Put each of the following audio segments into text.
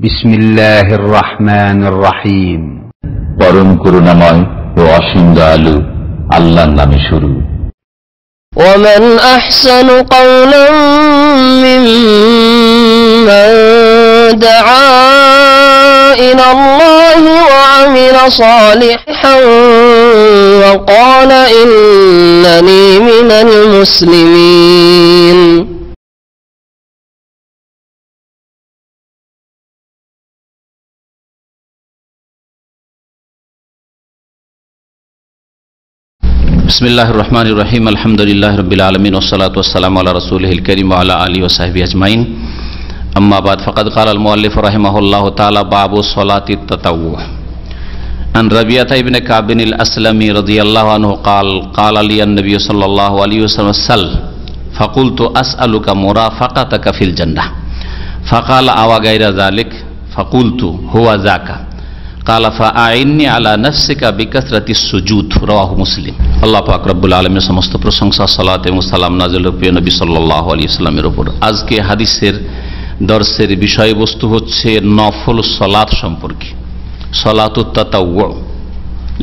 বিসমিল্লাহির রহমানির রহিম। পরম করুণাময় ও অসীম দয়ালু আল্লাহর নামে শুরু। ومن أحسن قولا ممن دعا إلى الله وعمل صالحا وقال إنني من المسلمين। বিসমিল্লাহির রহমানির রহিম। আলহামদুলিল্লাহি রাব্বিল আলামিন ওয়াসসালাতু ওয়াসসালামু আলা রাসূলিহিল কারীম ওয়া আলা আলিহি ওয়া সাহবিহি আজমাইন। আম্মা বাদ, ফাকাদ ক্বালা আল মুআল্লিফ রাহিমাহুল্লাহু তাআলা বাবু সলাতিত তাতাওয়ু। আন রাবিয়াতা ইবনে কাবিন আল আসলামি রাদিয়াল্লাহু আনহু ক্বালা লি আন-নবী সাল্লাল্লাহু আলাইহি ওয়াসাল্লাম সাল ফাকুলতু আসআলুকা মুরাফাকাতাকা ফিল জান্নাহ ফাকালা আওয়া গায়রা যালিক ফাকুলতু হুয়া যাকা কালা ফাআইন্নি আলা নাফসিকা বিকাসরাতিস সুজুদ। রাওয়াহু মুসলিম। আল্লাহ পাক রব্বুল আলামিনের সমস্ত প্রশংসা, সালাত এবং সালাম নাযিল প্রিয় নবী সাল্লাল্লাহু আলাইহি ওয়াসাল্লামের উপর। আজকে হাদিসের দর্সের বিষয়বস্তু হচ্ছে নফল সালাত সম্পর্কে, সালাতুত তাতাওয়ু।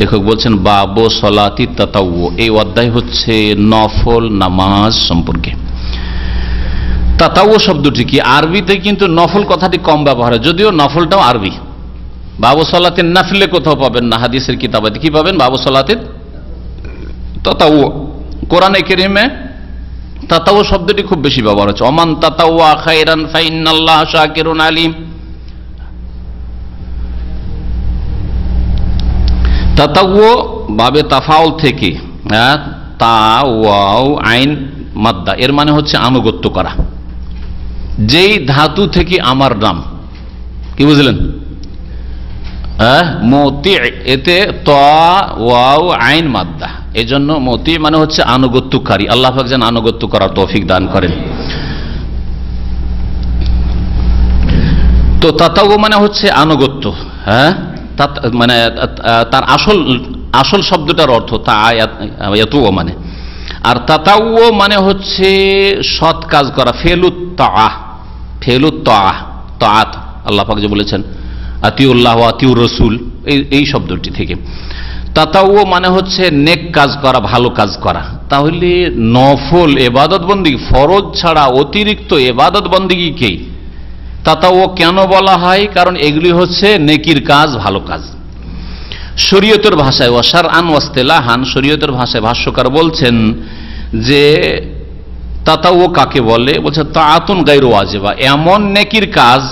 লেখক বলছেন বাবু সালাতিত তাতাওয়ু। এই অধ্যায় হচ্ছে নফল নামাজ সম্পর্কে। তাতাওয়ু শব্দটি কি? আরবিতে কিন্তু নফল কথাটি কম ব্যবহার হয়, যদিও নফলটাও আরবি। বাবু সালাতের নাফিলে কোথাও পাবেন না, হাদিসের কিতাবাতে কি পাবেন? বাবু সালাতের তাতাওয়ু। কোরআনে কারীমে তাতাওয়ু শব্দটি খুব বেশি ব্যবহার হচ্ছে। ওমান তাতাওয়া খায়রান ফাইন্নাল্লাহা শাকিরুন আলিম। তাতাওয়ু বাবে তাফাউল থেকে, তা ওয়াও আইন মাদ্দা, এর মানে হচ্ছে আনুগত্য করা। যেই ধাতু থেকে আমার নাম, কি বুঝলেন? মতি, এতে ত ওয়াও আইন মাদ্দা, এই জন্য মতি মানে হচ্ছে আনুগত্যকারী। আল্লাহ পাক যেন আনুগত্য করার তৌফিক দান করেন। তো তাতাওয়ু মানে হচ্ছে আনুগত্য। মানে তার আসল শব্দটার অর্থ তাআয়াতু মানে। আর তাতাওয়ু মানে হচ্ছে সৎ কাজ করা, ফেলুত তাআহ, ফেলুত তাআহ, তাআত। আল্লাহ পাক যে বলেছেন আতিউল্লাহ ওয়া আতিউর রাসূল, এই শব্দটি থেকে। তাতাওয়ু মানে হচ্ছে নেক কাজ করা, ভালো কাজ করা। তাহলে নফল ইবাদত বন্দেগী, ফরজ ছাড়া অতিরিক্ত ইবাদত বন্দেগীকে তাতাওয়ু কেন বলা হয়? কারণ এগুলি হচ্ছে নেকির কাজ, ভালো কাজ। শরীয়তের ভাষায় ওয়া শারআন ওয়া ইসতিলাহান, শরীয়তের ভাষায় ভাষ্যকার বলছেন যে তাতাওয়ু কাকে বলে? বলছে তাআতুন গায়রু ওয়াজিবা, এমন নেকির কাজ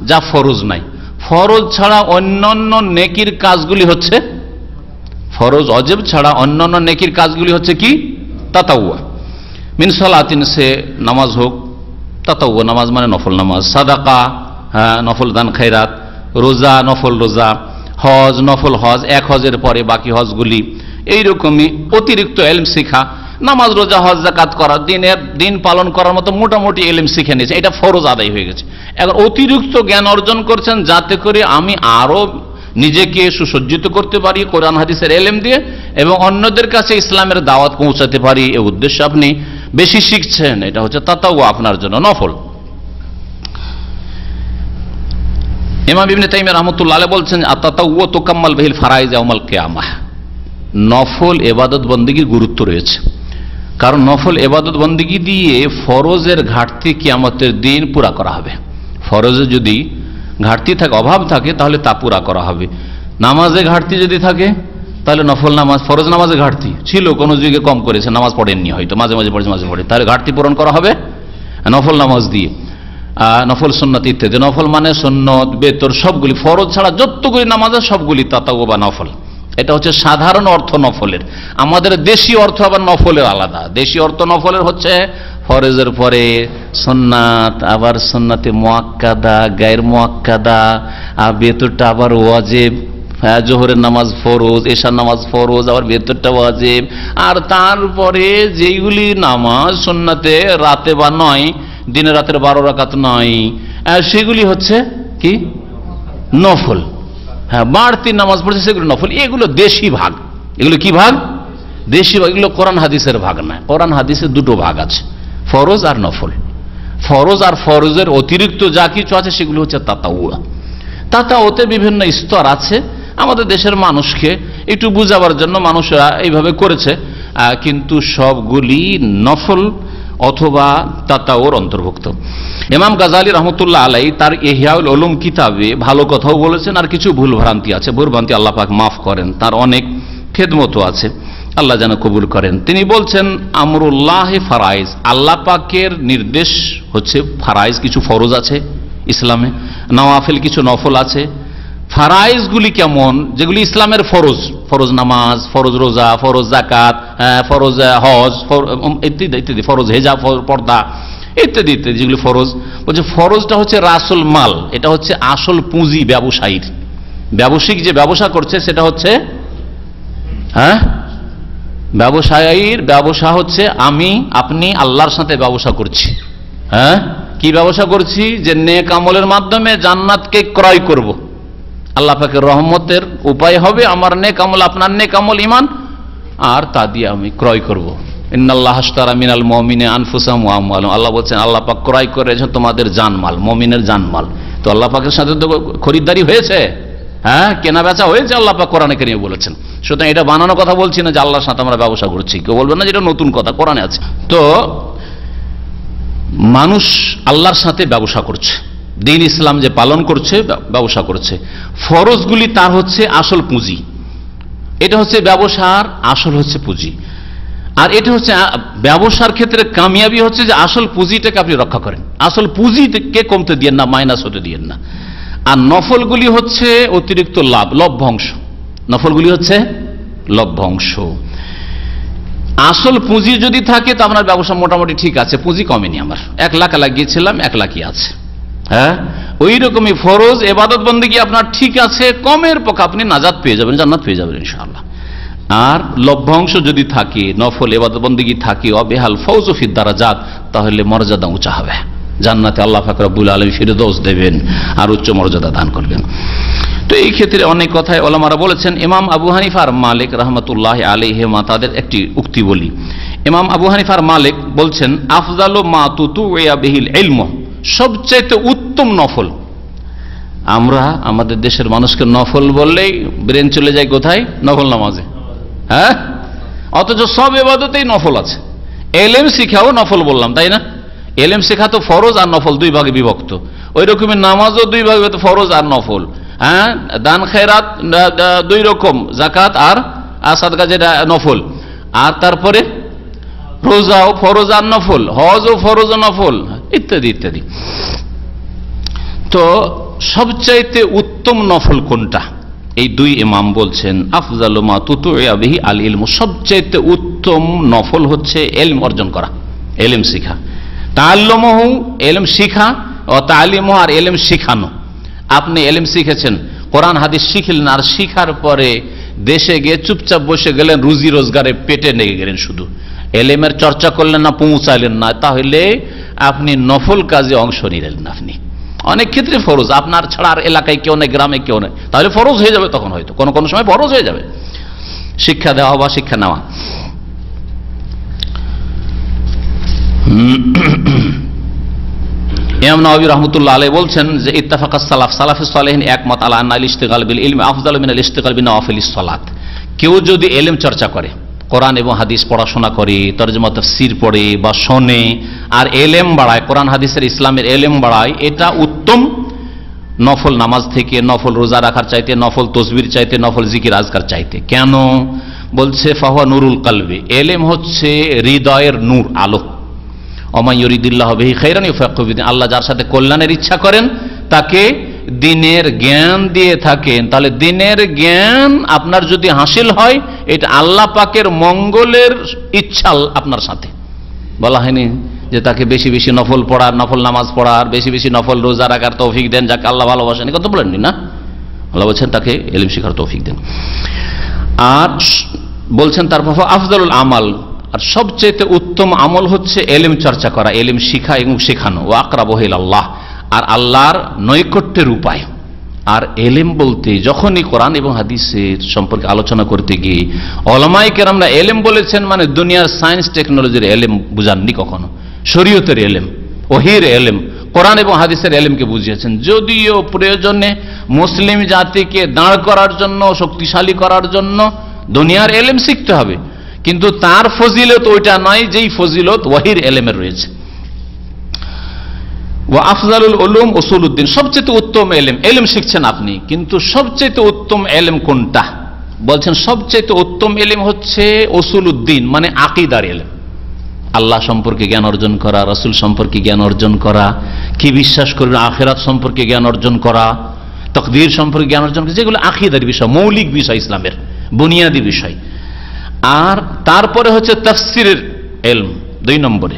যা ফরজ নাই। ফরজ ছাড়া অন্যান্য নেকির কাজগুলি হচ্ছে, ফরজ অজেব ছাড়া অন্যান্য নেকির কাজগুলি হচ্ছে কি? তাতাওয়ু। মিন সালাতিন, সে নামাজ হোক, তাতাওয়ু নামাজ মানে নফল নামাজ। সাদাকা, নফল দান খায়রাত। রোজা, নফল রোজা। হজ, নফল হজ, এক হজের পরে বাকি হজগুলি। এইরকমই অতিরিক্ত ইলম শিখা, নামাজ রোজা হজ যাকাত করা, দিন পালন করার মতো মোটামুটি ইলম শিখে নিয়েছে, এটা ফরজ আদায় হয়ে গেছে। এখন অতিরিক্ত জ্ঞান অর্জন করছেন যাতে করে আমি আরো নিজেকে সুসজ্জিত করতে পারি কোরআন হাদিসের ইলম দিয়ে, এবং অন্যদের কাছে ইসলামের দাওয়াত পৌঁছাতে পারি, এই উদ্দেশ্যে আপনি বেশি শিখছেন। এটা হচ্ছে তাতাওয়ু, আপনার জন্য নফল। ইমাম ইবনে তাইমিয়া রাহমাতুল্লাহ আলাইহি বলছেন আত-তাতাওয়ু তুকাম্মাল বিহিল ফারাইজ ইয়াউমাল কিয়ামাহ। নফল ইবাদত বন্দেগীর গুরুত্ব রয়েছে, কারণ নফল ইবাদত বন্দেগী দিয়ে ফরজের ঘাটতি কিয়ামতের দিন পুরা করা হবে। ফরজে যদি ঘাটতি থাকে, অভাব থাকে, তাহলে তা পুরা করা হবে। নামাজে ঘাটতি যদি থাকে, তাহলে নফল নামাজ, ফরজ নামাজে ঘাটতি ছিল, কোনো যুগে কম করেছে, নামাজ পড়েননি, হয়তো মাঝে মাঝে পড়েছে, মাঝে পড়ে, তাহলে ঘাটতি পূরণ করা হবে নফল নামাজ দিয়ে। নফল সুন্নাত ইত্যাদি। নফল মানে সুন্নত, বেতর, সবগুলি। ফরজ ছাড়া যতগুলি নামাজ সবগুলি তাতাওয়ু বা নফল। এটা হচ্ছে সাধারণ অর্থ নফলের। আমাদের দেশি অর্থ আবার নফলের আলাদা। দেশি অর্থ নফলের হচ্ছে ফরজের পরে সুন্নাত, আবার সুন্নাতে মুআক্কাদা, গায়র মুআক্কাদা, আর বেতরটা আবার ওয়াজিব। জোহরের নামাজ ফরজ, এশার নামাজ ফরজ, আবার বেতরটা ওয়াজিব। আর তারপরে যেইগুলি নামাজ সুন্নাতে রাতে বা নয়, দিনে রাতের 12 রাকাত নয়, সেগুলি হচ্ছে কি? নফল। বাড়তি নামাজ পড়ছে সেগুলো নফল। এগুলো দেশি ভাগ। এগুলো কি ভাগ? দেশি ভাগ। এগুলো কোরআন হাদিসের ভাগ না। কোরআন হাদিসের দুটো ভাগ আছে, ফরজ আর নফল। ফরজ আর ফরজের অতিরিক্ত যা কিছু আছে সেগুলো হচ্ছে তাতাওয়ু। তাতাওতে বিভিন্ন স্তর আছে, আমাদের দেশের মানুষকে একটু বুঝাবার জন্য মানুষরা এইভাবে করেছে, কিন্তু সবগুলি নফল অথবা তাতাওর অন্তর্ভুক্ত। ইমাম গাজালি রহমতুল্লাহ আলাই তার ইহয়াউল উলুম কিতাবে ভালো কথাও বলেছেন, আর কিছু ভুল ভ্রান্তি আছে, ভুল ভ্রান্তি আল্লাহ পাক মাফ করেন, তার অনেক খেদমতও আছে, আল্লাহ যেন কবুল করেন। তিনি বলছেন আমরুল্লাহ ফারাইজ, আল্লাহ পাকের নির্দেশ হচ্ছে ফারাইজ, কিছু ফরজ আছে ইসলামে, নওয়াফিল কিছু নফল আছে। ফারাইজগুলি কেমন? যেগুলি ইসলামের ফরজ, ফরজ নামাজ, ফরজ রোজা, ফরজ যাকাত, ফরজ হজ ইত্যাদি ইত্যাদি, ফরজ হেজাব, পর্দা ইত্যাদি ইত্যাদি যেগুলি ফরজ। বলছে ফরজটা হচ্ছে রাসুল মাল, এটা হচ্ছে আসল পুঁজি ব্যবসায়ীর, ব্যবসায়িক যে ব্যবসা করছে সেটা হচ্ছে ব্যবসায়ীর ব্যবসা হচ্ছে আমি আপনি আল্লাহর সাথে ব্যবসা করছি। কি ব্যবসা করছি? যে নেক আমলের মাধ্যমে জান্নাতকে ক্রয় করব, আল্লাহ পাকের রহমতের উপায় হবে আমার নেক আমল, আপনার নেক আমল ঈমান, আর তা দিয়ে আমি ক্রয় করব। ইন্নাল্লাহ আশতারা মিনাল মুমিনিনা আনফুসাহুম ওয়া আমওয়ালাহুম, আল্লাহ বলছেন আল্লাহ পাক ক্রয় করেছেন তোমাদের জানমাল, মুমিনের জানমাল। তো আল্লাহ পাকের সাথে তো খরিদ্দারি হয়েছে, কেনা বেচা হয়েছে, আল্লাহ পাক কোরআনে কারিমে বলেছেন। সুতরাং এটা বানানো কথা বলছি না যে আল্লাহর সাথে আমরা ব্যবসা করছি, কেউ বলবেন না যেটা নতুন কথা, কোরআনে আছে। তো মানুষ আল্লাহর সাথে ব্যবসা করছে, দ্বীন ইসলাম যে পালন করছে ব্যবসা করছে, ফরজগুলি তার হচ্ছে আসল পুঁজি, এটা হচ্ছে ব্যবসার আসল হচ্ছে পুঁজি। আর এটা হচ্ছে ব্যবসার ক্ষেত্রে কামিয়াবি হচ্ছে যে আসল পুঁজিটাকে আপনি রক্ষা করেন, আসল পুঁজিকে কমতে দিয়েন না, মাইনাস হতে দিয়েন না। আর নফলগুলি হচ্ছে অতিরিক্ত লাভ, লভ্যাংশ, নফলগুলি হচ্ছে লভ্যাংশ। আসল পুঁজি যদি থাকে তো আপনার ব্যবসা মোটামুটি ঠিক আছে, পুঁজি কমেনি, আমার 1 লাখ লাগিয়েছিলাম 1 লাখই আছে। ওই রকমই ফরজ ইবাদত বন্দেগী আপনার ঠিক আছে, কমের পক্ষে আপনি নাজাত পেয়ে যাবেন, জান্নাত পেয়ে যাবেন ইনশাআল্লাহ। আর লভ্যাংশ যদি থাকে, নফল ইবাদত বন্দেগী থাকে, অবেহাল ফৌজ ফিদ দারাজাত, তাহলে মর্যাদা উঁচা হবে, জান্নাতে আল্লাহ পাক রব্বুল আলামিন ফিরদৌস দেবেন আর উচ্চ মর্যাদা দান করবেন। তো এই ক্ষেত্রে অনেক কথায় ওলামারা বলেছেন। ইমাম আবু হানিফা আর মালিক রহমতুল্লাহ আলাইহিমা তাদের একটি উক্তি বলি। ইমাম আবু হানিফা আর মালিক বলছেন আফজালু মা তুতুইয়া বিহিল ইলম, সবচেয়ে উত্তম নফল। আমরা আমাদের দেশের মানুষকে নফল বললেই ব্রেন চলে যায় কোথায়? নফল নামাজে। অথচ সব ইবাদতেই নফল আছে। এলেম শিখাও নফল বললাম, তাই না? এলেম শেখা তো ফরজ আর নফল 2 ভাগে বিভক্ত, ওই রকমের নামাজও 2 ভাগে, ফরজ আর নফল। দান খেরাত 2 রকম, যাকাত আর সাদকা যেটা নফল, আর তারপরে রোজাও ফরজ আর নফল, হজও ফরজ ও নফল ইত্যাদি ইত্যাদি। তো সবচাইতে উত্তম নফল কোনটা? এই 2 ইমাম বলছেন আফজালু মা তুতুইয়া বিহি আল ইলম, সবচাইতে উত্তম নফল হচ্ছে ইলম অর্জন করা, ইলম শিখা। তাআল্লুমহু, ইলম শিখা, ও তালিমহু, আর ইলম শিখানো। আপনি ইলম শিখেছেন, কোরআন হাদিস শিখলেন, আর শিখার পরে দেশে গিয়ে চুপচাপ বসে গেলেন, রুজি রোজগারে পেটে লেগে গেলেন, শুধু ইলমের চর্চা করলেন না, পৌঁছাইলেন না, তাহলে আপনি নফল কাজে অংশ নিলেন না। আপনি অনেক ক্ষেত্রে ফরজ, আপনার ছাড়া আর এলাকায় কেউ নেই, গ্রামে কেউ নেই, তাহলে ফরজ হয়ে যাবে, তখন হয়তো কোনো কোনো সময় ফরজ হয়ে যাবে শিক্ষা দেওয়া বা শিক্ষা নেওয়া। ইমাম নওয়াবী রাহমাতুল্লাহ আলাইহি বলছেন যে ইত্তাফাকাস সালাফ, সালাফুস সালেহিন একমত আলা আন্না আল ইশতিগাল বিল ইলমি আফযালু মিনাল ইশতিগাল বিনওয়াফিলিস সালাত। কেউ যদি ইলম চর্চা করে, কোরআন এবং হাদিস পড়াশোনা করে, তরজমা তাফসীর পড়ে বা শোনে, আর ইলম বাড়ায়, কোরআন হাদিসের ইসলামের ইলম বাড়ায়, এটা উত্তম নফল নামাজ থেকে, নফল রোজা রাখার চাইতে, নফল তসবির চাইতে, নফল জিকির আজকার চাইতে। কেন? বলছে ফাহুয়া নুরুল কলবি, ইলম হচ্ছে হৃদয়ের নূর, আলো। ওমা ইউরিদুল্লাহু বিহি খাইরান ইউফাক্কিহু ফিদ্দীন, আল্লাহ যার সাথে কল্যাণের ইচ্ছা করেন তাকে দিনের জ্ঞান দিয়ে থাকেন। তাহলে দিনের জ্ঞান আপনার যদি হাসিল হয়, এটা আল্লাহ পাকের মঙ্গলের ইচ্ছা আপনার সাথে। বলা হয়নি যে তাকে বেশি বেশি নফল পড়ার, নফল নামাজ পড়ার, বেশি বেশি নফল রোজা রাখার তৌফিক দেন, যাকে আল্লাহ ভালোবাসেন, এই কথা বলেননি না? আল্লাহ বলছেন তাকে ইলম শিখার তৌফিক দেন। আর বলছেন তারপর আফজালুল আমাল, আর সবচেয়ে উত্তম আমল হচ্ছে ইলম চর্চা করা, ইলম শিখা এবং শেখানো। ও আকরাবু ইলাল্লাহ, আর আল্লাহর নৈকট্যের উপায়। আর ইলম বলতে যখনই কোরআন এবং হাদিসের সম্পর্কে আলোচনা করতে গিয়ে উলামায়ে কেরামরা ইলম বলেছেন মানে দুনিয়ার সায়েন্স টেকনোলজির ইলম বুঝাননি কখনো, শরীয়তের ইলম, ওহীর ইলম, কোরআন এবং হাদিসের এলেমকে বুঝিয়েছেন। যদিও প্রয়োজনে মুসলিম জাতিকে দাঁড় করার জন্য, শক্তিশালী করার জন্য দুনিয়ার এলেম শিখতে হবে, কিন্তু তার ফজিলত ওইটা নয় যেই ফজিলত ওয়াহির এলেমের রয়েছে। ওয়া আফজালুল উলুম উসুলুদ্দিন, সবচেয়ে উত্তম এলেম, এলেম শিখছেন আপনি, কিন্তু সবচেয়ে উত্তম এলেম কোনটা? বলছেন সবচেয়ে উত্তম এলেম হচ্ছে উসুলুদ্দিন, মানে আকীদার এলেম। আল্লাহ সম্পর্কে জ্ঞান অর্জন করা, রাসূল সম্পর্কে জ্ঞান অর্জন করা, কি বিশ্বাস করবেন আখিরাত সম্পর্কে জ্ঞান অর্জন করা, তাকদীর সম্পর্কে জ্ঞান অর্জন করা, যেগুলো আকীদার বিষয়, মৌলিক বিষয়, ইসলামের বুনিয়াদী বিষয়। আর তারপরে হচ্ছে তাফসীরের ইলম 2 নম্বরে,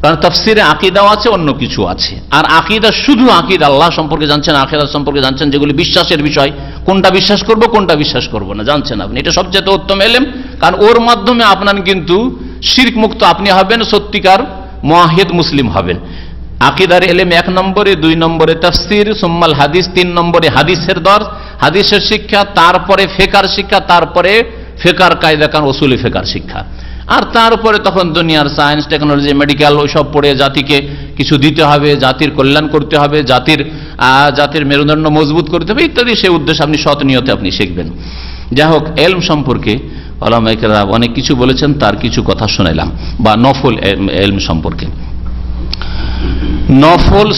কারণ তাফসীরে আকীদাও আছে, অন্য কিছু আছে। আর আকীদা শুধু আকীদা, আল্লাহ সম্পর্কে জানছেন, আখিরাত সম্পর্কে জানছেন, যেগুলি বিশ্বাসের বিষয়, কোনটা বিশ্বাস করব কোনটা বিশ্বাস করব না জানছেন আপনি, এটা সবচেয়ে উত্তম ইলম। কারণ ওর মাধ্যমে আপনার কিন্তু শিরক মুক্ত আপনি হবেন, সত্যিকার মুওয়াহিদ মুসলিম হবেন। আকীদার ইলম 1 নম্বরে, 2 নম্বরে তাফসীর, সুম্মাল হাদিস, 3 নম্বরে হাদিসের দর্স, হাদিসের শিক্ষা, তারপরে ফিকহের শিক্ষা, তারপরে ফিকহের কায়দা কানুন, উসুলি ফিকহের শিক্ষা। আর তারপরে তখন দুনিয়ার সায়েন্স, টেকনোলজি, মেডিকেল ওইসব পড়ে জাতিকে কিছু দিতে হবে, জাতির কল্যাণ করতে হবে, জাতির মেরুদণ্ড মজবুত করতে হবে ইত্যাদি, সেই উদ্দেশ্যে আপনি সৎ নিয়তে আপনি শিখবেন। যাই হোক, এলম সম্পর্কে উলামায়ে কেরাম অনেক কিছু বলেছেন, তার কিছু কথা শোনাইলাম। বা নফল এলম সম্পর্কে, নফল